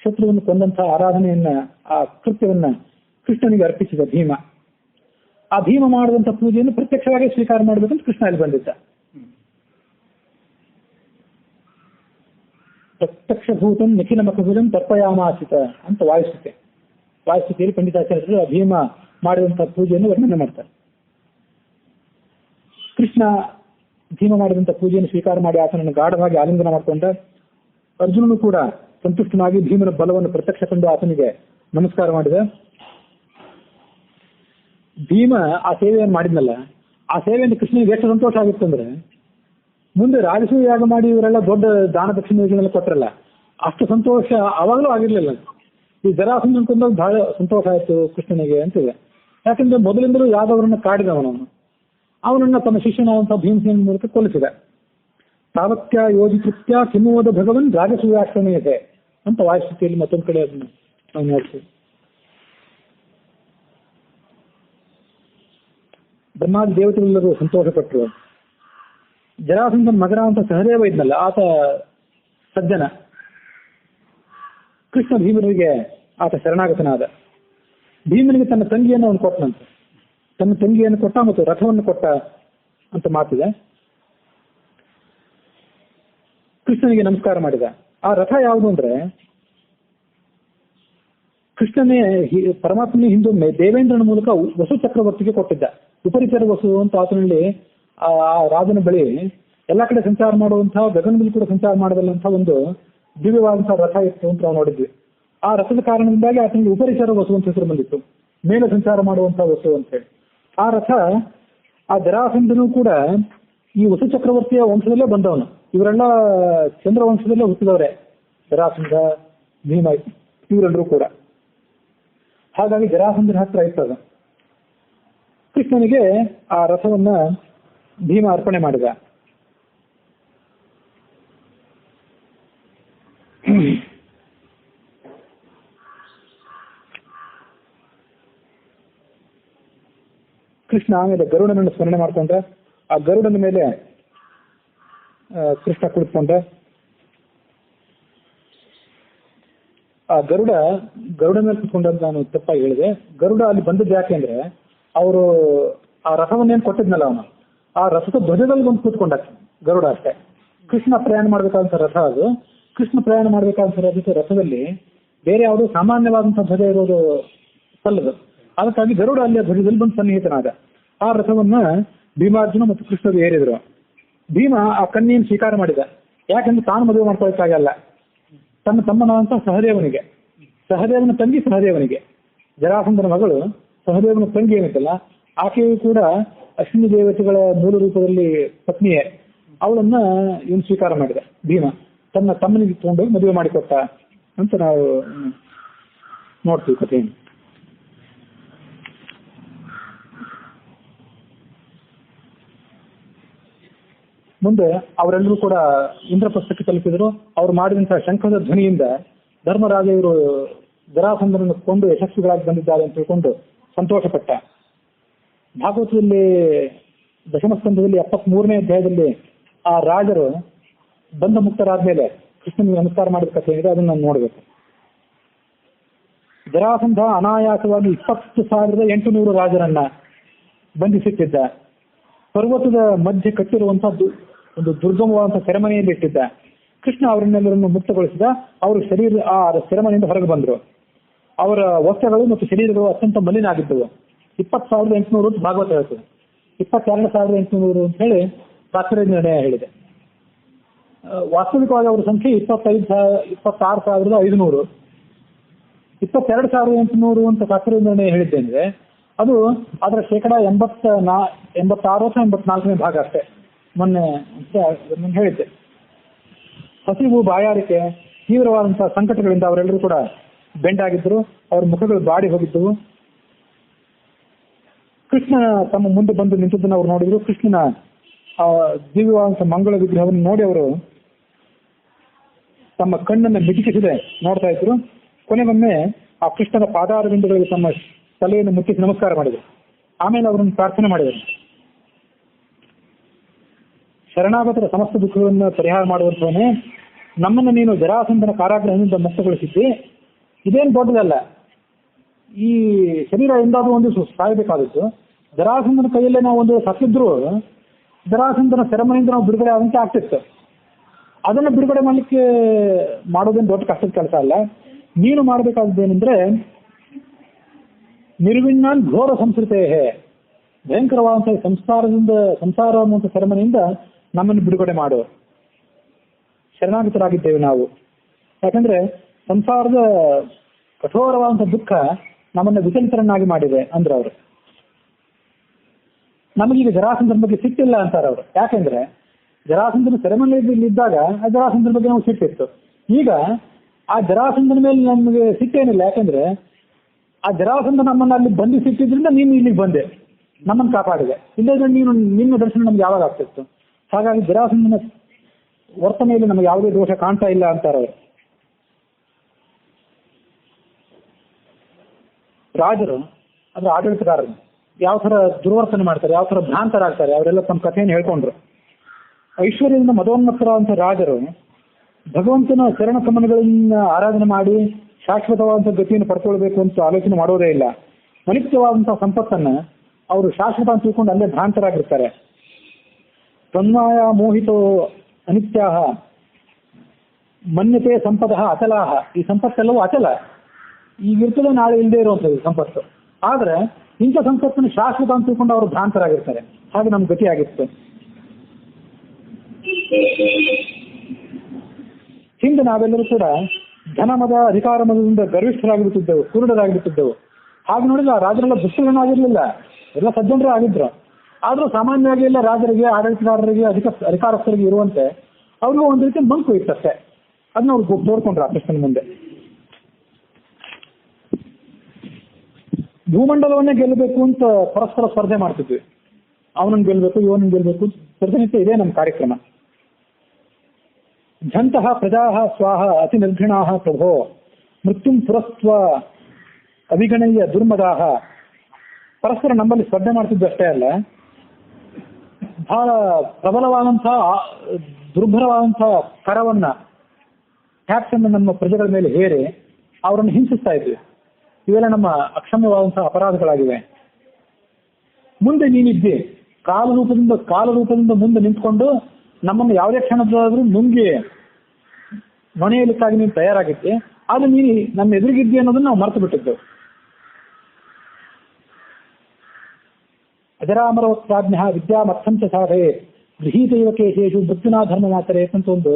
ಶತ್ರುವನ್ನು ಕೊಂದಂತಹ ಆರಾಧನೆಯನ್ನ, ಆ ಕೃತ್ಯವನ್ನ ಕೃಷ್ಣನಿಗೆ ಅರ್ಪಿಸಿದ ಭೀಮ. ಆ ಭೀಮ ಮಾಡಿದಂಥ ಪೂಜೆಯನ್ನು ಪ್ರತ್ಯಕ್ಷವಾಗಿ ಸ್ವೀಕಾರ ಮಾಡಬೇಕಂತ ಕೃಷ್ಣ ಅಲ್ಲಿ ಬಂದಿದ್ದ. ಪ್ರತ್ಯಕ್ಷಭೂತಂ ನಿಖಿಲ ಮಖಭುಜಂ ತರ್ಪಯಾಮಾಸಿತ ಅಂತ ವಾಯುಸ್ಥಿತಿಯಲ್ಲಿ ಪಂಡಿತಾಚಾರ್ಯರು ಆ ಭೀಮ ಮಾಡಿದಂತಹ ಪೂಜೆಯನ್ನು ವರ್ಣನೆ ಮಾಡ್ತಾರೆ. ಕೃಷ್ಣ ಭೀಮ ಮಾಡಿದಂಥ ಪೂಜೆಯನ್ನು ಸ್ವೀಕಾರ ಮಾಡಿ ಆತನನ್ನು ಗಾಢವಾಗಿ ಆಲಿಂಗನ ಮಾಡಿಕೊಂಡ. ಅರ್ಜುನನು ಕೂಡ ಸಂತುಷ್ಟನಾಗಿ ಭೀಮನ ಬಲವನ್ನು ಪ್ರತ್ಯಕ್ಷ ಕಂಡು ಆತನಿಗೆ ನಮಸ್ಕಾರ ಮಾಡಿದ. ಭೀಮ ಆ ಸೇವೆಯನ್ನು ಮಾಡಿದ್ನಲ್ಲ, ಆ ಸೇವೆಯಿಂದ ಕೃಷ್ಣನಿಗೆ ಎಷ್ಟು ಸಂತೋಷ ಆಗಿತ್ತು ಅಂದ್ರೆ, ಮುಂದೆ ರಾಜಸೂಯ ಯಾಗ ಮಾಡಿ ಇವರೆಲ್ಲ ದೊಡ್ಡ ದಾನ ದಕ್ಷಿಣೆಗಳನ್ನೆಲ್ಲ ಕೊಟ್ಟರಲ್ಲ, ಅಷ್ಟು ಸಂತೋಷ ಅವಾಗಲೂ ಆಗಿರ್ಲಿಲ್ಲ. ಈ ಜರಾಸಂಧನ ಕೊಂದಾಗ ಬಹಳ ಸಂತೋಷ ಆಯ್ತು ಕೃಷ್ಣನಿಗೆ ಅಂತಿದೆ. ಯಾಕಂದ್ರೆ ಮೊದಲಿಂದಲೂ ಯಾದವರನ್ನ ಅವನನ್ನ ತನ್ನ ಶಿಷ್ಯನಾದಂತಹ ಭೀಮಸೇನ ಮೂಲಕ ಕೊಲಿಸಿದ. ತಾವತ್ಯ ಯೋಜಿಕೃತ್ಯ ಕಿಮೋದ ಭಗವನ್ ರಾಜಸೂಯಾಶ್ರಮೇಯತೆ ಅಂತ ವಾಯುಸ್ಥಿತಿಯಲ್ಲಿ ಮತ್ತೊಂದು ಕಡೆ ಅದನ್ನು ನಾವು ನೋಡ್ತೀವಿ. ಬ್ರಹ್ಮಾದಿ ದೇವತೆಗಳೆಲ್ಲರೂ ಸಂತೋಷಪಟ್ಟರು. ಜರಾಸಂಧನ ಮಗನ ಅಂತ ಸಹದೇವ ಇದ್ನಲ್ಲ, ಆತ ಸಜ್ಜನ. ಕೃಷ್ಣ ಭೀಮನಿಗೆ ಆತ ಶರಣಾಗತನಾದ. ಭೀಮನಿಗೆ ತನ್ನ ತಂಗಿಯನ್ನು ಅವನು ಕೊಟ್ಟನಂತೆ. ತನ್ನ ತಂಗಿಯನ್ನು ಕೊಟ್ಟ ಮತ್ತು ರಥವನ್ನು ಕೊಟ್ಟ ಅಂತ ಮಾತಿದೆ. ಕೃಷ್ಣನಿಗೆ ನಮಸ್ಕಾರ ಮಾಡಿದ. ಆ ರಥ ಯಾವುದು ಅಂದ್ರೆ, ಕೃಷ್ಣನೇ ಪರಮಾತ್ಮನೇ ಹಿಂದೊಮ್ಮೆ ದೇವೇಂದ್ರನ ಮೂಲಕ ವಸು ಚಕ್ರವರ್ತಿಗೆ ಕೊಟ್ಟಿದ್ದ. ಉಪರಿಚರ ವಸು ಅಂತ ಆತನಲ್ಲಿ ಆ ರಾಜನ ಬಳಿ ಎಲ್ಲಾ ಕಡೆ ಸಂಚಾರ ಮಾಡುವಂತಹ, ಗಗನದಲ್ಲಿ ಕೂಡ ಸಂಚಾರ ಮಾಡಬಲ್ಲಂತಹ ಒಂದು ದಿವ್ಯವಾದಂತಹ ರಥ ಇತ್ತು ಅಂತ ನಾವು ನೋಡಿದ್ವಿ. ಆ ರಥದ ಕಾರಣದಿಂದಾಗಿ ಆತನಿಗೆ ಉಪರಿಚರ ವಸು ಅಂತ ಹೆಸರು ಬಂದಿತ್ತು, ಮೇಲೆ ಸಂಚಾರ ಮಾಡುವಂತಹ ವಸು ಅಂತ ಹೇಳಿ. ಆ ರಥ, ಆ ಜರಾಸಂಧನೂ ಕೂಡ ಈ ವಸು ಚಕ್ರವರ್ತಿಯ ವಂಶದಲ್ಲೇ ಬಂದವನು. ಇವರೆಲ್ಲ ಚಂದ್ರ ವಂಶದಲ್ಲೇ ಹುಟ್ಟಿದವರೇ, ಜರಾಸಂಧ, ಭೀಮ ಇವರೆಲ್ಲರೂ ಕೂಡ. ಹಾಗಾಗಿ ಜರಾಸಂಧನ ಹತ್ರ ಇರ್ತದ. ಕೃಷ್ಣನಿಗೆ ಆ ರಥವನ್ನ ಭೀಮ ಅರ್ಪಣೆ ಮಾಡಿದ. ಕೃಷ್ಣ ಆಮೇಲೆ ಗರುಡನನ್ನು ಸ್ಮರಣೆ ಮಾಡ್ಕೊಂಡ. ಆ ಗರುಡನ ಮೇಲೆ ಕೃಷ್ಣ ಕುಳಿತುಕೊಂಡ. ಆ ಗರುಡ ಮೇಲೆ ಕುತ್ಕೊಂಡಂತ ನಾನು ತಪ್ಪಾಗಿ ಹೇಳಿದೆ. ಗರುಡ ಅಲ್ಲಿ ಬಂದದ್ದು ಯಾಕೆ ಅಂದ್ರೆ, ಅವರು ಆ ರಥವನ್ನೇನು ಕೊಟ್ಟಿದ್ನಲ್ಲ ಅವನು, ಆ ರಥದ ಧ್ವಜದಲ್ಲಿ ಬಂದು ಕೂತ್ಕೊಂಡ ಗರುಡ ಅಷ್ಟೇ. ಕೃಷ್ಣ ಪ್ರಯಾಣ ಮಾಡ್ಬೇಕಾದಂತ ರಥ ಅದು. ಕೃಷ್ಣ ಪ್ರಯಾಣ ಮಾಡ್ಬೇಕಾದಂತ ರಥದಲ್ಲಿ ಬೇರೆ ಯಾವುದೋ ಸಾಮಾನ್ಯವಾದಂತಹ ಧ್ವಜ ಇರೋದು ಸಲ್ಲದು. ಅದಕ್ಕಾಗಿ ಗರುಡ ಅಲ್ಲಿ ಧ್ವಜದಲ್ಲಿ ಬಂದು ಸನ್ನಿಹಿತನಾದ. ಆ ರಥವನ್ನ ಭೀಮಾರ್ಜುನ ಮತ್ತು ಕೃಷ್ಣರು ಏರಿದ್ರು. ಭೀಮ ಆ ಕನ್ಯೆಯನ್ನು ಸ್ವೀಕಾರ ಮಾಡಿದ. ಯಾಕಂದ್ರೆ ತಾನು ಮದುವೆ ಮಾಡ್ಕೊಳಕ್ಕಾಗಲ್ಲ. ತನ್ನ ತಮ್ಮನಾದಂತ ಸಹದೇವನ ತಂಗಿ ಸಹದೇವನಿಗೆ, ಜರಾಸಂಧನ ಮಗಳು ಸಹದೇವನ ತಂಗಿ ಏನಿತ್ತಲ್ಲ, ಆಕೆಯು ಕೂಡ ಅಶ್ವಿನಿ ದೇವತೆಗಳ ಮೂಲ ರೂಪದಲ್ಲಿ ಪತ್ನಿಯೇ. ಅವಳನ್ನ ಇವನು ಸ್ವೀಕಾರ ಮಾಡಿದ ಭೀಮ. ತನ್ನ ತಮ್ಮನಿಗೆ ತಗೊಂಡೋಗಿ ಮದುವೆ ಮಾಡಿಕೊಟ್ಟ ಅಂತ ನಾವು ನೋಡ್ತೀವಿ ಕಥೆಯನ್ನು. ಮುಂದೆ ಅವರೆಲ್ಲರೂ ಕೂಡ ಇಂದ್ರಪ್ರಸ್ಥಕ್ಕೆ ತಲುಪಿದ್ರು. ಅವ್ರು ಮಾಡಿದಂತಹ ಶಂಖದ ಧ್ವನಿಯಿಂದ ಧರ್ಮರಾಜ ಇವರು ಜರಾಸಂಧನನ್ನು ಕೊಂಡು ಯಶಸ್ವಿಗಳಾಗಿ ಬಂದಿದ್ದಾರೆ ಅಂತ ತಿಳ್ಕೊಂಡು ಸಂತೋಷಪಟ್ಟ. ಭಾಗವತದಲ್ಲಿ ದಶಮಸ್ಕಂಧದಲ್ಲಿ 73ನೇ ಅಧ್ಯಾಯದಲ್ಲಿ ಆ ರಾಜರು ಬಂಧ ಮುಕ್ತರಾದ್ಮೇಲೆ ಕೃಷ್ಣನಿಗೆ ನಮಸ್ಕಾರ ಮಾಡಿದ ಕಥೆ ಏನಿದೆ ಅದನ್ನು ನಾನು ನೋಡಬೇಕು. ಜರಾಸಂಧ ಅನಾಯಾಸವಾಗಿ 20,800 ರಾಜರನ್ನ ಬಂಧಿಸಿಟ್ಟಿದ್ದ. ಪರ್ವತದ ಮಧ್ಯೆ ಕಟ್ಟಿರುವಂತಹ ಒಂದು ದುರ್ಗಮವಾದಂತಹ ಸೆರೆಮನೆಯಲ್ಲಿ ಇಟ್ಟಿದ್ದ. ಕೃಷ್ಣ ಅವರನ್ನೆಲ್ಲರನ್ನು ಮುಕ್ತಗೊಳಿಸಿದ. ಅವರು ಆ ಸೆರೆಮನೆಯಿಂದ ಹೊರಗೆ ಬಂದರು. ಅವರ ವಸ್ತ್ರಗಳು ಮತ್ತು ಶರೀರಗಳು ಅತ್ಯಂತ ಮಲಿನ ಆಗಿದ್ದವು. 20,800 ಅಂತ ಭಾಗವತ ಹೇಳ್ತದೆ. 22,800 ಅಂತ ಹೇಳಿ ಶಾಸ್ತ್ರೀಯ ನಿರ್ಣಯ ಹೇಳಿದೆ. ವಾಸ್ತವಿಕವಾಗಿ ಅವರ ಸಂಖ್ಯೆ 26,500. 22,800 ಅಂತ ಶಾಸ್ತ್ರೀಯ ನಿರ್ಣಯ ಹೇಳಿದ್ದೇನೆ. ಅದು ಅದರ 86-84ನೇ ಭಾಗ ಅಷ್ಟೇ. ಮೊನ್ನೆ ಹೇಳಿದ್ದೆ. ಹಸಿವು, ಬಾಯಾರಿಕೆ, ತೀವ್ರವಾದಂತಹ ಸಂಕಟಗಳಿಂದ ಅವರೆಲ್ಲರೂ ಕೂಡ ಬೆಂಡಾಗಿದ್ದರು. ಅವರ ಮುಖಗಳು ಬಾಡಿ ಹೋಗಿದ್ದವು. ಕೃಷ್ಣ ತಮ್ಮ ಮುಂದೆ ಬಂದು ನಿಂತದ್ದನ್ನು ಅವರು ನೋಡಿದ್ರು. ಕೃಷ್ಣನ ದಿವ್ಯವಾದಂತಹ ಮಂಗಳ ವಿಗ್ರಹವನ್ನು ನೋಡಿ ಅವರು ತಮ್ಮ ಕಣ್ಣನ್ನು ಮಿಟುಕಿಸದೆ ನೋಡ್ತಾ ಇದ್ರು. ಕೊನೆಗೊಮ್ಮೆ ಆ ಕೃಷ್ಣನ ಪಾದಾರವಿಂದಗಳಿಗೆ ತಮ್ಮ ತಲೆಯನ್ನು ಮುಟ್ಟಿಸಿ ನಮಸ್ಕಾರ ಮಾಡಿದರು. ಆಮೇಲೆ ಅವರನ್ನು ಪ್ರಾರ್ಥನೆ ಮಾಡಿದರು. ಶರಣಾಗತರ ಸಮಸ್ತ ದುಃಖಗಳನ್ನು ಪರಿಹಾರ ಮಾಡುವಂತವನೇ, ನಮ್ಮನ್ನು ನೀನು ಜರಾಸಂಧನ ಕಾರಾಗೃಹದಿಂದ ಮುಕ್ತಗೊಳಿಸಿದ್ದಿ. ಇದೇನು ದೊಡ್ಡದಲ್ಲ. ಈ ಶರೀರ ಎಂದಾದ್ರೂ ಒಂದು ಸಾಯಬೇಕಾದದ್ದು. ಜರಾಸಂಧನ ಕೈಯಲ್ಲೇ ನಾವು ಒಂದು ಸತ್ತಿದ್ರು ಜರಾಸಂಧನ ಸೆರೆಮನೆಯಿಂದ ನಾವು ಬಿಡುಗಡೆ ಆದಂತೆ ಆಗ್ತಿತ್ತು. ಅದನ್ನು ಬಿಡುಗಡೆ ಮಾಡೋದೇನು ದೊಡ್ಡ ಕಷ್ಟದ ಕೆಲಸ ಅಲ್ಲ. ನೀನು ಮಾಡಬೇಕಾದ್ದೇನೆಂದ್ರೆ ನಿರ್ವಿಣ್ಣಾನ್ ಘೋರ ಸಂಸ್ಕೃತೇ, ಭಯಂಕರವಾದಂತಹ ಸಂಸಾರ ಅನ್ನುವಂಥ ಸೆರೆಮನೆಯಿಂದ ನಮ್ಮನ್ನು ಬಿಡುಗಡೆ ಮಾಡು. ಶರಣಾಗತರಾಗಿದ್ದೇವೆ ನಾವು. ಯಾಕಂದ್ರೆ ಸಂಸಾರದ ಕಠೋರವಾದಂತಹ ದುಃಖ ನಮ್ಮನ್ನು ವಿಚಲಿತರನ್ನಾಗಿ ಮಾಡಿದೆ ಅಂದ್ರೆ ಅವರು. ನಮಗೀಗ ಜರಾಸಂಧನ ಬಗ್ಗೆ ಸಿಟ್ಟಿಲ್ಲ ಅಂತಾರೆ ಅವರು. ಯಾಕೆಂದ್ರೆ ಜರಾಸಂಧನ ಸೆರೆಮನೆಯಲ್ಲಿ ಇದ್ದಾಗ ಆ ಜರಾಸಂಧನ ಬಗ್ಗೆ ನಮಗೆ ಸಿಟ್ಟಿತ್ತು. ಈಗ ಆ ಜರಾಸಂಧನ ಮೇಲೆ ನಮಗೆ ಸಿಟ್ಟೇನಿಲ್ಲ. ಯಾಕೆಂದ್ರೆ ಆ ಜರಾಸಂಧ ನಮ್ಮನ್ನು ಅಲ್ಲಿ ಬಂಧಿಸಿಟ್ಟಿದ್ರಿಂದ ನೀನು ಇಲ್ಲಿಗೆ ಬಂದೆ, ನಮ್ಮನ್ನು ಕಾಪಾಡಿದೆ. ಇಲ್ಲದ್ರೆ ನಿನ್ನ ದರ್ಶನ ನಮ್ಗೆ ಯಾವಾಗ ಆಗ್ತಿತ್ತು. ಹಾಗಾಗಿ ಜರಾಸಂಧನ ವರ್ತನೆಯಲ್ಲಿ ನಮಗೆ ಯಾವುದೇ ದೋಷ ಕಾಣ್ತಾ ಇಲ್ಲ ಅಂತಾರೆ ಅವರು. ರಾಜರು ಅಂದ್ರೆ ಆಡಳಿತಗಾರರು ಯಾವ ತರ ದುರ್ವರ್ತನೆ ಮಾಡ್ತಾರೆ, ಯಾವ ತರ ಭ್ರಾಂತರಾಗ್ತಾರೆ, ಅವರೆಲ್ಲ ತಮ್ಮ ಕಥೆಯನ್ನು ಹೇಳ್ಕೊಂಡ್ರು. ಐಶ್ವರ್ಯದಿಂದ ಮದೋನ್ಮತ್ತರಾದಂತಹ ರಾಜರು ಭಗವಂತನ ಚರಣ ಕಮಲಗಳನ್ನ ಆರಾಧನೆ ಮಾಡಿ ಶಾಶ್ವತವಾದಂತಹ ಗತಿಯನ್ನು ಪಡ್ಕೊಳ್ಬೇಕು ಅಂತ ಆಲೋಚನೆ ಮಾಡೋದೇ ಇಲ್ಲ. ಅನಿತ್ಯವಾದಂತಹ ಸಂಪತ್ತನ್ನ ಅವರು ಶಾಶ್ವತ ಅಂತ ತಿಳ್ಕೊಂಡು ಅಲ್ಲೇ ಭ್ರಾಂತರಾಗಿರ್ತಾರೆ. ತನ್ಮಾಯ ಮೋಹಿತೋ ಅನಿತ್ಯಾಹ ಮನ್ಯತೆ ಸಂಪದ ಅಚಲಾಹ. ಈ ಸಂಪತ್ತೆಲ್ಲವೂ ಅಚಲ, ಈಗಿರ್ತದೆ ನಾಳೆ ಇಲ್ಲದೆ ಇರುವಂಥದ್ದು ಸಂಪತ್ತು. ಆದ್ರೆ ಇಂಥ ಸಂಪತ್ತನ್ನು ಶಾಶ್ವತ ಅಂತ ತಿಳ್ಕೊಂಡು ಅವರು ಭ್ರಾಂತರಾಗಿರ್ತಾರೆ. ಹಾಗೆ ನಮ್ಗೆ ಗತಿ ಆಗಿತ್ತು. ಹಿಂದೆ ನಾವೆಲ್ಲರೂ ಕೂಡ ಧನಮದ ಅಧಿಕಾರ ಮದದಿಂದ ಗರ್ವಿಷ್ಠರಾಗಿಬಿಟ್ಟಿದ್ದೆವು, ಕುರುಡರಾಗಿಬಿಟ್ಟಿದ್ದೆವು. ಹಾಗೆ ನೋಡಿದ್ರೆ ಆ ರಾಜರೆಲ್ಲ ದುಷ್ಟಗಳನ್ನಾಗಿರ್ಲಿಲ್ಲ, ಎಲ್ಲ ಸಜ್ಜನರೇ ಆಗಿದ್ರು. ಆದ್ರೂ ಸಾಮಾನ್ಯವಾಗಿ ಎಲ್ಲ ರಾಜರಿಗೆ, ಆಡಳಿತಗಾರರಿಗೆ, ಅಧಿಕಾರಸ್ಥರಿಗೆ ಇರುವಂತೆ ಅವ್ರಿಗೂ ಒಂದು ರೀತಿ ಮಂಕು ಇತ್ತಷ್ಟೇ. ಅದನ್ನ ಅವ್ರು ತೋರ್ಕೊಂಡ್ರು ಆ ಕೃಷ್ಣನ ಮುಂದೆ. ಭೂಮಂಡಲವನ್ನೇ ಗೆಲ್ಲಬೇಕು ಅಂತ ಪರಸ್ಪರ ಸ್ಪರ್ಧೆ ಮಾಡ್ತಿದ್ವಿ. ಅವನನ್ನು ಗೆಲ್ಲಬೇಕು, ಇವನನ್ನು ಗೆಲ್ಲಬೇಕು, ಪ್ರತಿನಿತ್ಯ ಇದೆ ನಮ್ಮ ಕಾರ್ಯಕ್ರಮ. ಝಂತಃ ಪ್ರಜಾ ಸ್ವಾಹ ಅತಿ ನಿರ್ಘೃಣಾ ಪ್ರಭೋ ಮೃತ್ಯುಂ ಪುರಸ್ತ್ವ ಅವಿಗಣಯ್ಯ ದುರ್ಮದಾಹ. ಪರಸ್ಪರ ನಮ್ಮಲ್ಲಿ ಸ್ಪರ್ಧೆ ಮಾಡ್ತಿದ್ದು ಅಷ್ಟೇ ಅಲ್ಲ, ಬಹಳ ಪ್ರಬಲವಾದಂತಹ ದುರ್ಭರವಾದಂತಹ ಕರವನ್ನ, ಟ್ಯಾಕ್ಸ್ ಅನ್ನು ನಮ್ಮ ಪ್ರಜೆಗಳ ಮೇಲೆ ಹೇರಿ ಅವರನ್ನು ಹಿಂಸಿಸ್ತಾ ಇದ್ವಿ. ಇವೆಲ್ಲ ನಮ್ಮ ಅಕ್ಷಮ್ಯವಾದಂತಹ ಅಪರಾಧಗಳಾಗಿವೆ. ಮುಂದೆ ನೀನಿದ್ದಿ ಕಾಲರೂಪದಿಂದ ಮುಂದೆ ನಿಂತ್ಕೊಂಡು ನಮ್ಮನ್ನು ಯಾವುದೇ ಕ್ಷಣದಾದ್ರೂ ನುಂಗಿ ಮೊನೆಯಲಿಕ್ಕಾಗಿ ನೀನು ತಯಾರಾಗಿದ್ದೆ. ಆದ್ರೆ ನೀನು ನಮ್ಮ ಎದುರಿಗಿದ್ದಿ ಅನ್ನೋದನ್ನ ನಾವು ಮರೆತು ಬಿಟ್ಟಿದ್ದೆವು. ಅಜರಾಮರವತ್ರಾಜ್ಞ ವಿದ್ಯಾಮರ್ಥಂಚ ಸಾಧೆ ಗೃಹೀತೈವ ಕೇಶೇಷು ಮೃತ್ಯುನಾ ಧರ್ಮ ಮಾತರೆ ಅಂತ ಒಂದು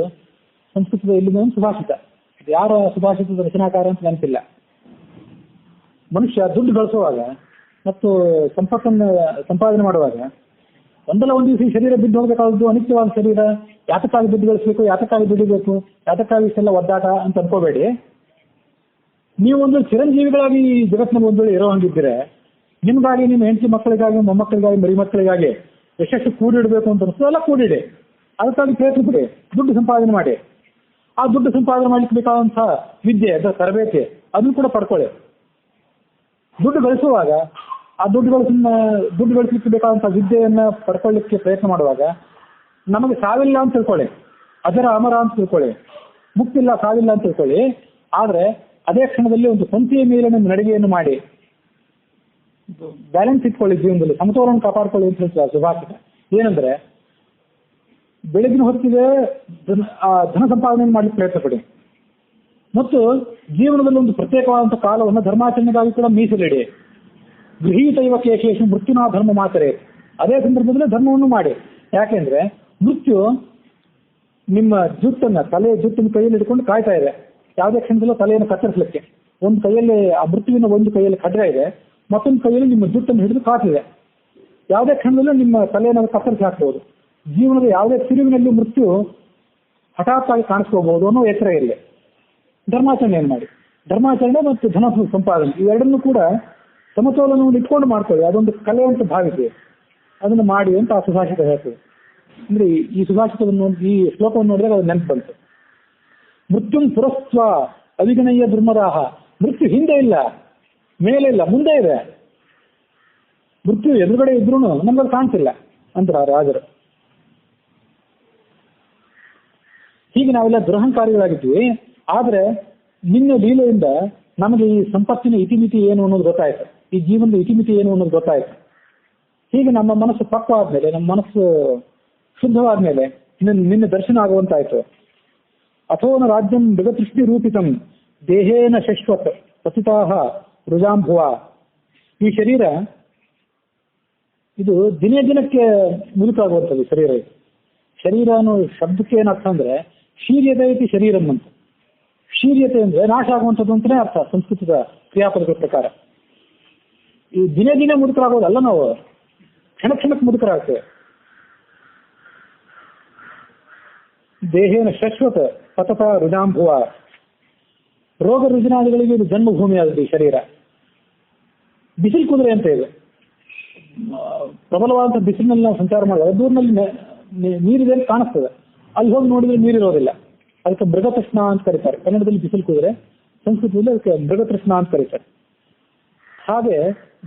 ಸಂಸ್ಕೃತದ ಇಲ್ಲಿನ ಒಂದು ಸುಭಾಷಿತ. ಯಾರ ಸುಭಾಷಿತದ ರಚನಾಕಾರ ಅಂತ ನೆನಪಿಲ್ಲ. ಮನುಷ್ಯ ದುಡ್ಡು ಗಳಿಸುವಾಗ ಮತ್ತು ಸಂಪತ್ತನ್ನು ಸಂಪಾದನೆ ಮಾಡುವಾಗ ಒಂದಲ್ಲ ಒಂದು ದಿವಸ ಈ ಶರೀರ ಬಿದ್ದು ಹೋಗಬೇಕಾದ್ದು ಅನಿತ್ಯವಾದ ಶರೀರ, ಯಾತಕ್ಕಾಗಿ ದುಡ್ಡು ಗಳಿಸಬೇಕು, ಯಾತಕ್ಕಾಗಿ ದುಡಿಬೇಕು, ಯಾತಕ್ಕಾಗಿ ಇಷ್ಟೆಲ್ಲ ಒದ್ದಾಟ ಅಂತ ಅನ್ಕೋಬೇಡಿ. ನೀವು ಒಂದು ಚಿರಂಜೀವಿಗಳಾಗಿ ಈ ಜಗತ್ತಿನಲ್ಲಿ ಒಂದು ಇರೋ ಹಂಗಿದ್ದೀರೆ, ನಿಮ್ಗಾಗಿ, ನಿಮ್ಮ ಹೆಂಡತಿ ಮಕ್ಕಳಿಗಾಗಿ, ಮೊಮ್ಮಕ್ಕಳಿಗಾಗಿ, ಮರಿ ಮಕ್ಕಳಿಗಾಗಿ ಯಶಸ್ಸು ಕೂಡಿಡಬೇಕು ಅಂತ ಅನಿಸ್ತದೆ, ಎಲ್ಲ ಕೂಡಿಡಿ. ಅದಕ್ಕಾಗಿ ಪ್ರಯತ್ನ ಪಡಿ, ದುಡ್ಡು ಸಂಪಾದನೆ ಮಾಡಿ. ಆ ದುಡ್ಡು ಸಂಪಾದನೆ ಮಾಡ್ಲಿಕ್ಕೆ ಬೇಕಾದಂಥ ವಿದ್ಯೆ, ತರಬೇತಿ ಅದನ್ನು ಕೂಡ ಪಡ್ಕೊಳ್ಳಿ. ದುಡ್ಡು ಗಳಿಸುವಾಗ ಆ ದುಡ್ಡು ಗಳಿಸಲಿಕ್ಕೆ ಬೇಕಾದಂಥ ವಿದ್ಯೆಯನ್ನ ಪಡ್ಕೊಳ್ಳಿಕ್ಕೆ ಪ್ರಯತ್ನ ಮಾಡುವಾಗ ನಮಗೆ ಸಾವಿಲ್ಲ ಅಂತ ತಿಳ್ಕೊಳ್ಳಿ, ಅದರ ಅಮರ ಅಂತ ತಿಳ್ಕೊಳ್ಳಿ, ಮುಕ್ತಿಲ್ಲ, ಸಾವಿಲ್ಲ ಅಂತ ತಿಳ್ಕೊಳ್ಳಿ. ಆದ್ರೆ ಅದೇ ಕ್ಷಣದಲ್ಲಿ ಒಂದು ಪಂಕ್ತಿಯ ಮೇಲಿನ ನಡಿಗೆಯನ್ನು ಮಾಡಿ ಬ್ಯಾಲೆನ್ಸ್ ಇಟ್ಕೊಳ್ಳಿ, ಜೀವನದಲ್ಲಿ ಸಮತೋಲನ ಕಾಪಾಡ್ಕೊಳ್ಳಿ ಅಂತ ಹೇಳ್ತಾರೆ ಸುಭಾಷಿತ. ಏನಂದ್ರೆ ಬೆಳಗಿನ ಹೊತ್ತಿಗೆ ಧನ ಸಂಪಾದನೆ ಮಾಡ್ಲಿಕ್ಕೆ ಪ್ರಯತ್ನ ಪಡಿ ಮತ್ತು ಜೀವನದಲ್ಲಿ ಒಂದು ಪ್ರತ್ಯೇಕವಾದಂಥ ಕಾಲವನ್ನು ಧರ್ಮಾಚರಣೆಗಾಗಿ ಕೂಡ ಮೀಸಲಿಡಿ. ಗೃಹೀತೈವ ಕೇಶೇಷು ಮೃತ್ಯುನಾ ಧರ್ಮ ಮಾತರೆ, ಅದೇ ಸಂದರ್ಭದಲ್ಲಿ ಧರ್ಮವನ್ನು ಮಾಡಿ. ಯಾಕೆಂದ್ರೆ ಮೃತ್ಯು ನಿಮ್ಮ ಜುಟ್ಟನ್ನು ಕೈಯಲ್ಲಿ ಹಿಡ್ಕೊಂಡು ಕಾಯ್ತಾ ಇದೆ. ಯಾವುದೇ ಕ್ಷಣದಲ್ಲೂ ತಲೆಯನ್ನು ಕತ್ತರಿಸಲಿಕ್ಕೆ ಒಂದು ಕೈಯಲ್ಲಿ ಆ ಮೃತ್ಯುವಿನ ಒಂದು ಕೈಯಲ್ಲಿ ಖಡ್ಗ ಇದೆ, ಮತ್ತೊಂದು ಕೈಯಲ್ಲಿ ನಿಮ್ಮ ಜುಟ್ಟನ್ನು ಹಿಡಿದು ಕಾತಿದೆ. ಯಾವುದೇ ಕ್ಷಣದಲ್ಲೂ ನಿಮ್ಮ ತಲೆಯನ್ನು ಕತ್ತರಿಸಿ ಹಾಕಬಹುದು. ಜೀವನದ ಯಾವುದೇ ತಿರುವಿನಲ್ಲಿ ಮೃತ್ಯು ಹಠಾತ್ ಆಗಿ ಕಾಣಿಸ್ಕೋಬಹುದು ಅನ್ನೋ ಎಚ್ಚರ ಇರಲಿ. ಧರ್ಮಾಚರಣೆಯನ್ನು ಮಾಡಿ. ಧರ್ಮಾಚರಣೆ ಮತ್ತು ಧನ ಸಂಪಾದನೆ ಇವೆರಡನ್ನೂ ಕೂಡ ಸಮತೋಲನವನ್ನು ಇಟ್ಕೊಂಡು ಮಾಡ್ಕೊಳ್ಳಿ. ಅದೊಂದು ಕಲೆ ಅಂತ ಭಾವಿಸಿ ಅದನ್ನು ಮಾಡಿ ಅಂತ ಆ ಸುಭಾಷಿತ ಹೇಳ್ತದೆ. ಅಂದ್ರೆ ಈ ಸುಭಾಷಿತವನ್ನು, ಈ ಶ್ಲೋಕವನ್ನು ನೋಡಿದಾಗ ಅದು ನೆನಪು ಬಂತು. ಮೃತ್ಯುಂ ಪುರಸ್ತ್ವ ಅವಿಗಣಯ್ಯ ದುರ್ಮದಾಹ. ಮೃತ್ಯು ಹಿಂದೆ ಇಲ್ಲ, ಮೇಲೆ ಇಲ್ಲ, ಮುಂದೆ ಇದೆ. ಮೃತ್ಯು ಎದುರುಗಡೆ ಇದ್ರೂ ನಮ್ಗೆ ಕಾಣ್ತಿಲ್ಲ ಅಂತ ರಾಜರು. ಹೀಗೆ ನಾವೆಲ್ಲ ದುರಹಂಕಾರಿಗಳಾಗಿದ್ವಿ. ಆದ್ರೆ ನಿನ್ನ ಲೀಲೆಯಿಂದ ನಮಗೆ ಈ ಸಂಪತ್ತಿನ ಇತಿಮಿತಿ ಏನು ಅನ್ನೋದು ಗೊತ್ತಾಯ್ತು, ಈ ಜೀವನದ ಇತಿಮಿತಿ ಏನು ಅನ್ನೋದು ಗೊತ್ತಾಯ್ತು. ಹೀಗೆ ನಮ್ಮ ಮನಸ್ಸು ಪಕ್ವವಾದ್ಮೇಲೆ, ನಮ್ಮ ಮನಸ್ಸು ಶುದ್ಧವಾದ್ಮೇಲೆ ನಿನ್ನ ದರ್ಶನ ಆಗುವಂತಾಯ್ತು. ಅಥೋನ ರಾಜ್ಯಂ ಮೃಗತೃಷ್ಟಿ ರೂಪಿತಂ ದೇಹೇನ ಶಶ್ವತ್ ಪತಿತಾಹ ರುಜಾಂಭುವ. ಈ ಶರೀರ ಇದು ದಿನೇ ದಿನಕ್ಕೆ ಮುದುಕಾಗುವಂಥದ್ದು ಶರೀರ. ಶರೀರ ಅನ್ನೋ ಶಬ್ದಕ್ಕೆ ಏನರ್ಥ ಅಂದ್ರೆ ಶೀರ್ಯತೆ ಇತಿ ಶರೀರಂ ಅಂತ. ಶೀರ್ಯತೆ ಅಂದ್ರೆ ನಾಶ ಆಗುವಂಥದ್ದು ಅಂತಾನೆ ಅರ್ಥ ಸಂಸ್ಕೃತದ ಕ್ರಿಯಾಪದಗಳ ಪ್ರಕಾರ. ಈ ದಿನೇ ದಿನೇ ಮುದುಕರಾಗೋದಲ್ಲ, ನಾವು ಕ್ಷಣ ಕ್ಷಣಕ್ಕೆ ಮುದುಕರಾಗ್ತೇವೆ. ದೇಹೇನ ಶಶ್ವತ ಪತತ ರುಜಾಂಭುವ. ರೋಗ ರುಜಿನಾದಿಗಳಿಗೆ ಇದು ಜನ್ಮಭೂಮಿ ಆಗುತ್ತೆ ಈ ಶರೀರ. ಬಿಸಿಲು ಕುದುರೆ ಅಂತ ಇದೆ. ಪ್ರಬಲವಾದಂಥ ಬಿಸಿಲಿನಲ್ಲಿ ನಾವು ಸಂಚಾರ ಮಾಡಿದಾಗ ದೂರಿನಲ್ಲಿ ನೀರಿದೆ ಅಂತ ಕಾಣಿಸ್ತದೆ, ಅಲ್ಲಿ ಹೋಗಿ ನೋಡಿದ್ರೆ ನೀರಿರೋದಿಲ್ಲ. ಅದಕ್ಕೆ ಮೃಗತೃಷ್ಣ ಅಂತ ಕರೀತಾರೆ. ಕನ್ನಡದಲ್ಲಿ ಬಿಸಿಲು ಕುದುರೆ, ಸಂಸ್ಕೃತದಲ್ಲಿ ಅದಕ್ಕೆ ಮೃಗತೃಷ್ಣ ಅಂತ ಕರೀತಾರೆ. ಹಾಗೆ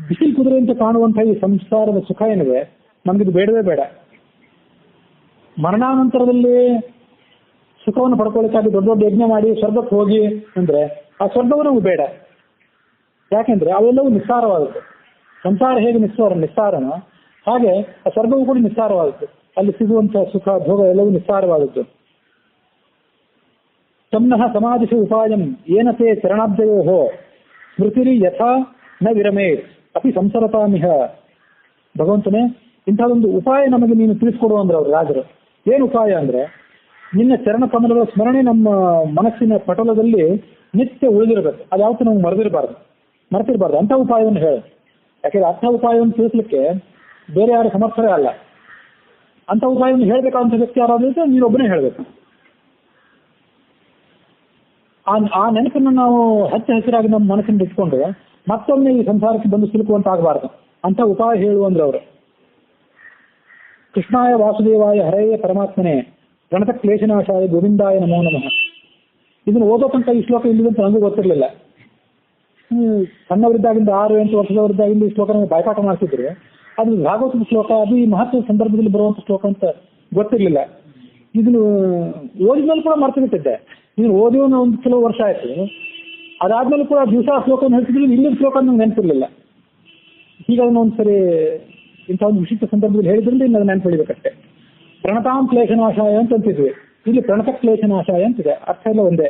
ಬಿಸಿಲು ಕುದುರೆ ಅಂತ ಕಾಣುವಂತಹ ಈ ಸಂಸಾರದ ಸುಖ ಏನಿದೆ ನಮ್ಗಿದು ಬೇಡವೇ ಬೇಡ. ಮರಣಾನಂತರದಲ್ಲಿ ಸುಖವನ್ನು ಪಡ್ಕೊಳ್ಳಿಕ್ಕಾಗಿ ದೊಡ್ಡ ದೊಡ್ಡ ಯಜ್ಞ ಮಾಡಿ ಸ್ವರ್ಗಕ್ಕೆ ಹೋಗಿ ಅಂದ್ರೆ ಆ ಸ್ವರ್ಗವೂ ನಮ್ಗೆ ಬೇಡ. ಯಾಕೆಂದ್ರೆ ಅವೆಲ್ಲವೂ ನಿಸ್ಸಾರವಾಗುತ್ತೆ. ಸಂಸಾರ ಹೇಗೆ ನಿಸ್ಸಾರನೋ ಹಾಗೆ ಆ ಸ್ವರ್ಗವೂ ಕೂಡ ನಿಸ್ಸಾರವಾಗುತ್ತೆ. ಅಲ್ಲಿ ಸಿಗುವಂತಹ ಸುಖ ಭೋಗ ಎಲ್ಲವೂ ನಿಸ್ಸಾರವಾದದ್ದು. ತಮ್ನಃ ಸಮಾಧಿಷು ಉಪಾಯಂ ಏನತೆ ಚರಣಾಬ್ಜಯೋ ಸ್ಮೃತಿರಿ ಯಥಾ ನ ವಿರಮೇ ಅಪಿ ಸಂಸರತಾಮಿಹ. ಭಗವಂತನೇ, ಇಂಥದೊಂದು ಉಪಾಯ ನಮಗೆ ನೀನು ತಿಳಿಸ್ಕೊಡು ಅಂದ್ರೆ ಅವರು ರಾಜರು. ಏನು ಉಪಾಯ ಅಂದ್ರೆ ನಿನ್ನ ಚರಣ ಕಮಲಗಳ ಸ್ಮರಣೆ ನಮ್ಮ ಮನಸ್ಸಿನ ಪಟಲದಲ್ಲಿ ನಿತ್ಯ ಉಳಿದಿರಬೇಕು. ಅದು ಯಾವತ್ತೂ ನಾವು ಮರೆತಿರಬಾರ್ದು. ಅಂಥ ಉಪಾಯವನ್ನು ಹೇಳು. ಯಾಕೆಂದ್ರೆ ಅಂಥ ಉಪಾಯವನ್ನು ತಿಳಿಸ್ಲಿಕ್ಕೆ ಬೇರೆ ಯಾರು ಸಮರ್ಥರೇ ಅಲ್ಲ. ಅಂಥ ಉಪಾಯವನ್ನು ಹೇಳ್ಬೇಕಾದಂಥ ವ್ಯಕ್ತಿ ಯಾರಾದ್ರೂ ನೀನೊಬ್ಬನೇ ಹೇಳಬೇಕು. ಆ ನೆನಪನ್ನು ನಾವು ಹಸಿರಾಗಿ ನಮ್ಮ ಮನಸ್ಸಿನಲ್ಲಿ ಇಟ್ಕೊಂಡು ಮತ್ತೊಮ್ಮೆ ಈ ಸಂಸಾರಕ್ಕೆ ಬಂದು ಸಿಲುಕುವಂತ ಆಗಬಾರ್ದು. ಅಂತ ಉಪಾಯ ಹೇಳು ಅಂದ್ರೆ ಅವರು. ಕೃಷ್ಣಾಯ ವಾಸುದೇವಾಯ ಹರೆಯೇ ಪರಮಾತ್ಮನೇ ಗಣತ ಕ್ಲೇಶನಾಶಾಯ ಗೋವಿಂದಾಯ ನಮೋ ನಮಃ. ಇದನ್ನು ಓದೋ ತನಕ ಈ ಶ್ಲೋಕ ಇಲ್ಲಿದಂತ ನನಗೂ ಗೊತ್ತಿರಲಿಲ್ಲ. ಸಣ್ಣವರಿದ್ದಾಗಿಂದ 6-8 ವರ್ಷದವರಿದ್ದಾಗಿಂದ ಈ ಶ್ಲೋಕ ನಮಗೆ ಬಾಯ್ಪಾಠ ಮಾಡ್ತಿದ್ರು. ಅದು ಭಾಗವತದ ಶ್ಲೋಕ, ಅದು ಈ ಮಹತ್ವದ ಸಂದರ್ಭದಲ್ಲಿ ಬರುವಂತ ಶ್ಲೋಕ ಅಂತ ಗೊತ್ತಿರಲಿಲ್ಲ. ಇದನ್ನು ಓದಿದ್ಮೇಲೆ ಕೂಡ ಮರ್ತು ಬಿಟ್ಟಿದ್ದೆ. ಇದನ್ನು ಓದಿ ಒಂದು ಕೆಲವು ವರ್ಷ ಆಯ್ತು. ಅದಾದ್ಮೇಲೆ ಕೂಡ ದಿವಸ ಶ್ಲೋಕವನ್ನು ಹೇಳ್ತಿದ್ರು, ಇಲ್ಲಿನ ಶ್ಲೋಕ ನಂಗೆ ನೆನಪಿರಲಿಲ್ಲ. ಈಗ ಅದನ್ನ ಒಂದ್ಸರಿ ಇಂಥ ಒಂದು ವಿಶಿಷ್ಟ ಸಂದರ್ಭದಲ್ಲಿ ಹೇಳಿದ್ರಿಂದ ಇನ್ನು ನೆನಪು ಹಿಡಿಬೇಕಷ್ಟೇ. ಪ್ರಣತಾಂ ಕ್ಲೇಶನಾಶಾಯ ಅಂತ ಅಂತಿದ್ವಿ, ಇಲ್ಲಿ ಪ್ರಣತ ಕ್ಲೇಶನಾಶಾಯ ಅಂತಿದೆ. ಅರ್ಥ ಎಲ್ಲ ಒಂದೇ.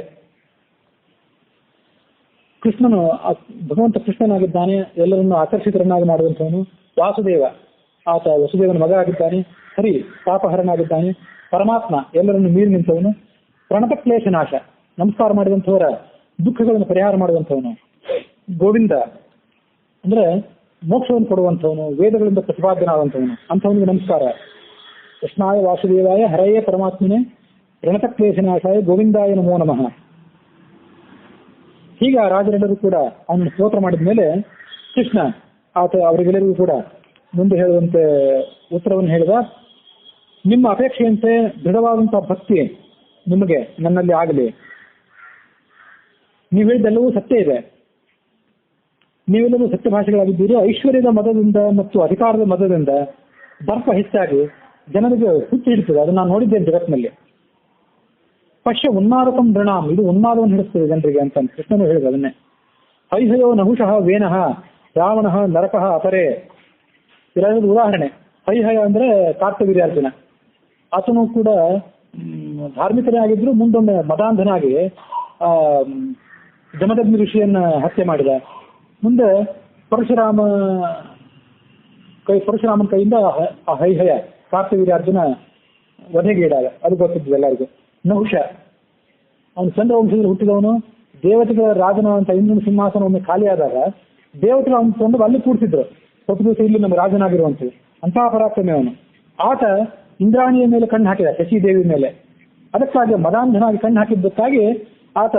ಭಗವಂತ ಕೃಷ್ಣನಾಗಿದ್ದಾನೆ, ಎಲ್ಲರನ್ನು ಆಕರ್ಷಿತರನ್ನಾಗಿ ಮಾಡುವಂಥವನು. ವಾಸುದೇವ, ಆತ ವಸುದೇವನ ಮಗ ಆಗಿದ್ದಾನೆ, ಹರಿ ಪಾಪಹರಣ ಆಗಿದ್ದಾನೆ, ಪರಮಾತ್ಮ ಎಲ್ಲರನ್ನು ಮೀರಿ ನಿಂತವನು, ಪ್ರಣತ ಕ್ಲೇಶ ನಾಶ, ನಮಸ್ಕಾರ ಮಾಡಿದಂಥವರ ದುಃಖಗಳನ್ನು ಪರಿಹಾರ ಮಾಡುವಂಥವನು, ಗೋವಿಂದ ಅಂದ್ರೆ ಮೋಕ್ಷವನ್ನು ಕೊಡುವಂಥವನು, ವೇದಗಳಿಂದ ಪ್ರತಿಪಾದ್ಯನಾದಂಥವನು, ಅಂಥವನಿಗೆ ನಮಸ್ಕಾರ. ಕೃಷ್ಣಾಯ ವಾಸುದೇವಾಯ ಹರಯೇ ಪರಮಾತ್ಮನೇ ಪ್ರಣತ ಕ್ಲೇಶನಾಶಾಯ ಗೋವಿಂದಾಯ ನಮೋ ನಮಃ. ಹೀಗೆ ಆ ರಾಜರೆಲ್ಲರೂ ಕೂಡ ಅವನನ್ನು ಸ್ತೋತ್ರ ಮಾಡಿದ ಮೇಲೆ ಕೃಷ್ಣ ಅವರಿಗೆಲ್ಲರಿಗೂ ಕೂಡ ಮುಂದೆ ಹೇಳುವಂತೆ ಉತ್ತರವನ್ನು ಹೇಳಿದ. ನಿಮ್ಮ ಅಪೇಕ್ಷೆಯಂತೆ ದೃಢವಾದಂತಹ ಭಕ್ತಿ ನಿಮಗೆ ನನ್ನಲ್ಲಿ ಆಗಲಿ. ನೀವು ಹೇಳಿದೆಲ್ಲವೂ ಸತ್ಯ ಇದೆ, ನೀವೆಲ್ಲರೂ ಸತ್ಯ ಭಾಷೆಗಳಾಗಿದ್ದೀರಿ. ಐಶ್ವರ್ಯದ ಮದದಿಂದ ಮತ್ತು ಅಧಿಕಾರದ ಮದದಿಂದ ದರ್ಪ ಹೆಚ್ಚಾಗಿ ಜನರಿಗೆ ಹುಚ್ಚು ಹಿಡಿತದೆ, ಅದನ್ನು ನಾನು ನೋಡಿದ್ದೇನೆ ಜಗತ್ತಿನಲ್ಲಿ. ಪಶ್ಯ ಉನ್ಮಾದಕಂ ನೃಣಾಂ, ಇದು ಉನ್ಮಾದವನ್ನು ಹಿಡಿಸ್ತದೆ ಜನರಿಗೆ ಅಂತ ಕೃಷ್ಣನು ಹೇಳಿದ. ಅದನ್ನೇ ಹೈಹಯೋ ನಹುಷಃ ವೇನಃ ರಾವಣಃ ನರಕಃ ಅಪರೇ. ಇದರ ಉದಾಹರಣೆ ಹೈಹಯ ಅಂದ್ರೆ ಕಾರ್ತವೀರ್ಯಾರ್ಜುನ. ಆತನು ಕೂಡ ಧಾರ್ಮಿಕನೇ ಆಗಿದ್ರು, ಮುಂದೊಮ್ಮೆ ಮದಾಂಧನಾಗಿ ಜಮದಗ್ನಿ ಋಷಿಯನ್ನ ಹತ್ಯೆ ಮಾಡಿದ. ಮುಂದೆ ಪರಶುರಾಮನ ಕೈಯಿಂದ ಆ ಹೈಹಯ ಕಾರ್ತವೀರ್ಯಾರ್ಜುನ ವಧೆಗೀಡಾಗ, ಅದು ಗೊತ್ತಿದ್ದು ಎಲ್ಲರಿಗೂ. ನಹುಷ ಅವನು ಚಂದ್ರವಂಶದಲ್ಲಿ ಹುಟ್ಟಿದವನು, ದೇವತೆಗಳ ರಾಜನ ಅಂತ ಇಂದ್ರನ ಸಿಂಹಾಸನ ಒಮ್ಮೆ ಖಾಲಿಯಾದಾಗ ದೇವತೆಗಳು ಅವನು ಕೊಂಡು ಅಲ್ಲಿ ಕೂಡ್ತಿದ್ರು, ಸ್ವಲ್ಪ ದಿವಸ ಇಲ್ಲಿ ನಮ್ಮ ರಾಜನಾಗಿರುವಂಥದ್ದು. ಅಂತಹ ಪರಾಕ್ರಮಿ ಅವನು. ಆತ ಇಂದ್ರಾಣಿಯ ಮೇಲೆ ಕಣ್ಣು ಹಾಕಿದ, ಶಶಿದೇವಿ ಮೇಲೆ. ಅದಕ್ಕಾಗಿ ಮದಾಂಧನಾಗಿ ಕಣ್ಣು ಹಾಕಿದ್ದಕ್ಕಾಗಿ ಆತ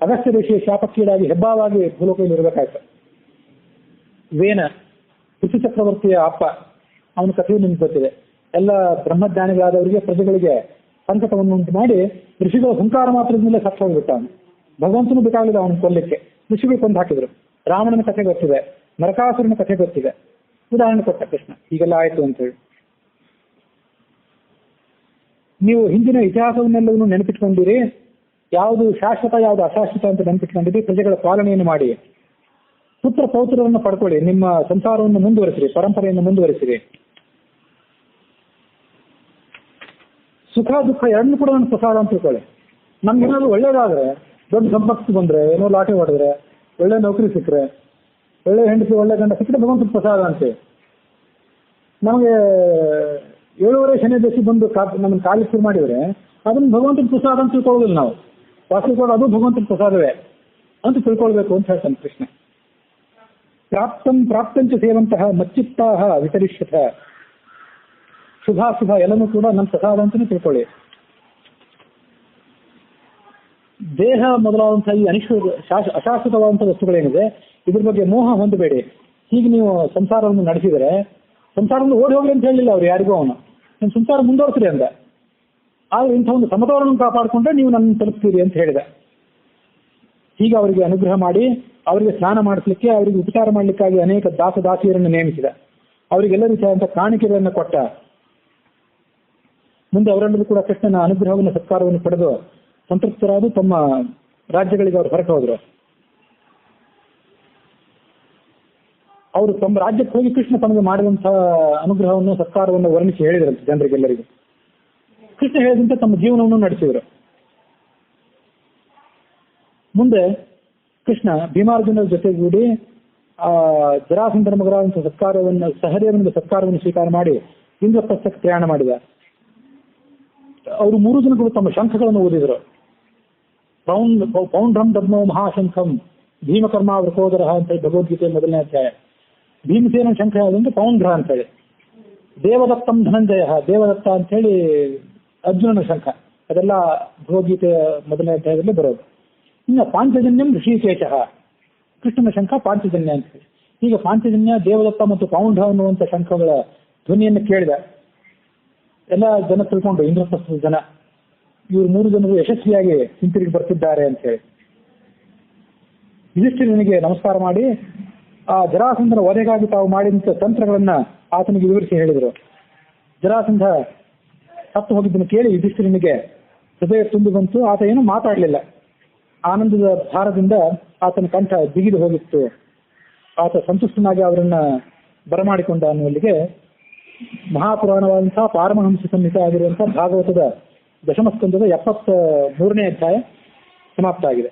ಅಗಸ್ತ್ಯ ಋಷಿಯ ಶಾಪಕ್ಕೀಡಾಗಿ ಹೆಬ್ಬಾವಾಗಿ ಭೂಲೋಕದಲ್ಲಿ ಇರಬೇಕಾಯ್ತು. ವೇನ ಋಷಿ ಚಕ್ರವರ್ತಿಯ ಅಪ್ಪ, ಅವನ ಕಥೆಯು ನಿಮ್ಗೆ ಗೊತ್ತಿದೆ. ಎಲ್ಲ ಬ್ರಹ್ಮಜ್ಞಾನಿಗಳಾದವರಿಗೆ ಪ್ರಜೆಗಳಿಗೆ ಸಂಕಟವನ್ನು ಉಂಟು ಮಾಡಿ ಋಷಿಗಳು ಹುಂಕಾರ ಮಾತ್ರದಿಂದಲೇ ಸತ್ತು ಹೋಗ್ಬಿಟ್ಟ. ಅವನು ಭಗವಂತನು ಬೇಕಾಗಲಿಲ್ಲ ಅವನು ಕೊಲ್ಲಿಕ್ಕೆ, ಋಷಿಗಳು ಕೊಂದು ಹಾಕಿದ್ರು. ರಾವಣನ ಕಥೆ ಗೊತ್ತಿದೆ, ನರಕಾಸುರನ ಕಥೆ ಗೊತ್ತಿದೆ. ಉದಾಹರಣೆ ಕೊಟ್ಟ ಕೃಷ್ಣ, ಹೀಗೆಲ್ಲ ಆಯ್ತು ಅಂತ ಹೇಳಿ. ನೀವು ಹಿಂದಿನ ಇತಿಹಾಸವನ್ನೆಲ್ಲವನ್ನೂ ನೆನಪಿಟ್ಕೊಂಡಿರಿ, ಯಾವುದು ಶಾಶ್ವತ ಯಾವುದು ಅಶಾಶ್ವತ ಅಂತ ನೆನಪಿಟ್ಕೊಂಡಿರಿ. ಪ್ರಜೆಗಳ ಪಾಲನೆಯನ್ನು ಮಾಡಿ ಪುತ್ರ ಪೌತ್ರರನ್ನು ಪಡ್ಕೊಳ್ಳಿ, ನಿಮ್ಮ ಸಂಸಾರವನ್ನು ಮುಂದುವರಿಸಿರಿ, ಪರಂಪರೆಯನ್ನು ಮುಂದುವರಿಸಿರಿ. ಸುಖ ದುಃಖ ಎರಡನ್ನೂ ಕೂಡ ನನ್ನ ಪ್ರಸಾದ ಅಂತ ತಿಳ್ಕೊಳ್ಳಿ. ನಮ್ಗೇನಾದ್ರು ಒಳ್ಳೇದಾದ್ರೆ, ದೊಡ್ಡ ಸಂಪತ್ತು ಬಂದ್ರೆ, ಏನೋ ಲಾಟರಿ ಹೊಡೆದ್ರೆ, ಒಳ್ಳೆ ನೌಕರಿ ಸಿಕ್ಕರೆ, ಒಳ್ಳೆ ಹೆಂಡತಿ ಒಳ್ಳೆ ಗಂಡ ಸಿಕ್ಕರೆ ಭಗವಂತನ ಪ್ರಸಾದ ಅಂತೆ. ನಮಗೆ 7 ಶನಿ ದಶಿ ಬಂದು ನಮ್ಮನ್ನು ಕಾಲಿಗೆ ಶುರು ಮಾಡಿದರೆ ಅದನ್ನು ಭಗವಂತನ ಪ್ರಸಾದ ಅಂತ ತಿಳ್ಕೊಳ್ಳೋದಿಲ್ಲ ನಾವು. ವಾಸ್ತವಿಕವಾಗಿ ಅದು ಭಗವಂತನ ಪ್ರಸಾದವೇ ಅಂತ ತಿಳ್ಕೊಳ್ಬೇಕು ಅಂತ ಹೇಳ್ತಾನೆ ಕೃಷ್ಣ. ಪ್ರಾಪ್ತಂಚ ಸೇವಂತಹ ಮಚ್ಚಿತ್ತಾಹ ವಿತರಿಷ್ಯಥ. ಶುಭಾಶುಭ ಎಲ್ಲನೂ ಕೂಡ ನಮ್ಮ ಪ್ರಸಾದ ಅಂತಲೇ ತಿಳ್ಕೊಳ್ಳಿ. ದೇಹ ಮೊದಲಾದಂತಹ ಈ ಅಶಾಶ್ವತವಾದಂತಹ ವಸ್ತುಗಳೇನಿದೆ ಇದ್ರ ಬಗ್ಗೆ ಮೋಹ ಹೊಂದಬೇಡಿ. ಹೀಗೆ ನೀವು ಸಂಸಾರವನ್ನು ನಡೆಸಿದರೆ, ಸಂಸಾರವನ್ನು ಓಡಿ ಹೋಗ್ಲಿ ಅಂತ ಹೇಳಿಲ್ಲ ಅವ್ರು ಯಾರಿಗೂ, ಅವನು ನಿಮ್ಮ ಸಂಸಾರ ಮುಂದುವರಿಸ್ರಿ ಅಂದ. ಆದ್ರೆ ಇಂಥ ಒಂದು ಸಮತೋಲನವನ್ನು ಕಾಪಾಡಿಕೊಂಡ್ರೆ ನೀವು ನನ್ನ ತಲುಪ್ತೀರಿ ಅಂತ ಹೇಳಿದ. ಹೀಗೆ ಅವರಿಗೆ ಅನುಗ್ರಹ ಮಾಡಿ, ಅವರಿಗೆ ಸ್ನಾನ ಮಾಡಿಸ್ಲಿಕ್ಕೆ, ಅವರಿಗೆ ಉಪಚಾರ ಮಾಡಲಿಕ್ಕಾಗಿ ಅನೇಕ ದಾಸದಾಸಿಯರನ್ನು ನೇಮಿಸಿದ. ಅವರಿಗೆಲ್ಲ ರೀತಿಯಾದಂತಹ ಕಾಣಿಕೆಗಳನ್ನು ಕೊಟ್ಟ. ಮುಂದೆ ಅವರೆಲ್ಲರೂ ಕೂಡ ಕೃಷ್ಣನ ಅನುಗ್ರಹವನ್ನು ಸತ್ಕಾರವನ್ನು ಪಡೆದು ಸಂತೃಪ್ತರಾದ ತಮ್ಮ ರಾಜ್ಯಗಳಿಗೆ ಅವರು ಹೊರಟು ಹೋದರು. ಅವರು ತಮ್ಮ ರಾಜ್ಯಕ್ಕೆ ಹೋಗಿ ಕೃಷ್ಣ ತಮಗೆ ಮಾಡಿದಂತಹ ಅನುಗ್ರಹವನ್ನು ಸತ್ಕಾರವನ್ನು ವರ್ಣಿಸಿ ಹೇಳಿದ್ರಂತೆ ಜನರಿಗೆಲ್ಲರಿಗೂ. ಕೃಷ್ಣ ಹೇಳಿದಂತೆ ತಮ್ಮ ಜೀವನವನ್ನು ನಡೆಸಿದರು. ಮುಂದೆ ಕೃಷ್ಣ ಭೀಮಾರ್ಜುನರ ಜೊತೆಗೂಡಿ ಜರಾಸಂಧನ ಮಗರಾದಂತಹ ಸತ್ಕಾರವನ್ನು, ಸಹದೇವನಿಂದ ಸತ್ಕಾರವನ್ನು ಸ್ವೀಕಾರ ಮಾಡಿ ಇಂದ್ರಪ್ರಸ್ಥಕ್ಕೆ ಪ್ರಯಾಣ ಮಾಡಿದ. ಅವರು 3 ಜನಗಳು ತಮ್ಮ ಶಂಖಗಳನ್ನು ಓದಿದರು. ಪೌಂಡ್ರಂ ದದ್ಮೋ ಮಹಾಶಂಖಂ ಭೀಮಕರ್ಮ ವೃಕೋದರ ಅಂತ ಹೇಳಿ ಭಗವದ್ಗೀತೆ 1ನೇ ಅಧ್ಯಾಯ. ಭೀಮಸೇನ ಶಂಖ ಯಾವುದಂದ್ರೆ ಪೌಂಡ್ರ ಅಂತ ಹೇಳಿ. ದೇವದತ್ತಂ ಧನಂಜಯ, ದೇವದತ್ತ ಅಂತ ಹೇಳಿ ಅರ್ಜುನನ ಶಂಖ. ಅದೆಲ್ಲ ಭಗವದ್ಗೀತೆಯ 1ನೇ ಅಧ್ಯಾಯದಲ್ಲಿ ಬರೋದು. ಇನ್ನು ಪಾಂಚಜನ್ಯಂ ಋಷಿಕೇಶ, ಕೃಷ್ಣನ ಶಂಖ ಪಾಂಚಜನ್ಯ ಅಂತ ಹೇಳಿ. ಹೀಗೆ ಪಾಂಚಜನ್ಯ, ದೇವದತ್ತ ಮತ್ತು ಪೌಂಡ್ರ ಅನ್ನುವಂಥ ಶಂಖಗಳ ಧ್ವನಿಯನ್ನು ಕೇಳಿದ ಎಲ್ಲ ಜನ ತಿಳ್ಕೊಂಡು, ಇಂದ್ರಪ್ರಸ್ಥದ ಜನ, ಇವರು 3 ಜನರು ಯಶಸ್ವಿಯಾಗಿ ಹಿಂತಿರುಗಿ ಬರ್ತಿದ್ದಾರೆ ಅಂತ ಹೇಳಿ ಯುಧಿಷ್ಠಿರನಿಗೆ ನಮಸ್ಕಾರ ಮಾಡಿ ಆ ಜರಾಸಂಧನ ವಧೆಗಾಗಿ ತಾವು ಮಾಡಿದಂಥ ತಂತ್ರಗಳನ್ನ ಆತನಿಗೆ ವಿವರಿಸಿ ಹೇಳಿದರು. ಜರಾಸಂಧ ಸತ್ತು ಹೋಗಿದ್ದನ್ನು ಕೇಳಿ ಯುಧಿಷ್ಠಿರನಿಗೆ ಹೃದಯ ತುಂಬಿ ಬಂತು. ಆತ ಏನೂ ಮಾತಾಡಲಿಲ್ಲ. ಆನಂದದ ಭಾರದಿಂದ ಆತನ ಕಂಠ ಬಿಗಿದು ಹೋಗಿತ್ತು. ಆತ ಸಂತುಷ್ಟನಾಗಿ ಅವರನ್ನ ಬರಮಾಡಿಕೊಂಡ ಅನ್ನುವಲ್ಲಿಗೆ ಮಹಾಪುರಾಣವಾದಂತಹ ಪಾರಮಹಂಸ ಸಂಹಿತ ಆಗಿರುವಂತಹ ಭಾಗವತದ 10ನೇ ಸ್ಕಂದದ 73ನೇ ಅಧ್ಯಾಯ ಸಮಾಪ್ತ ಆಗಿದೆ.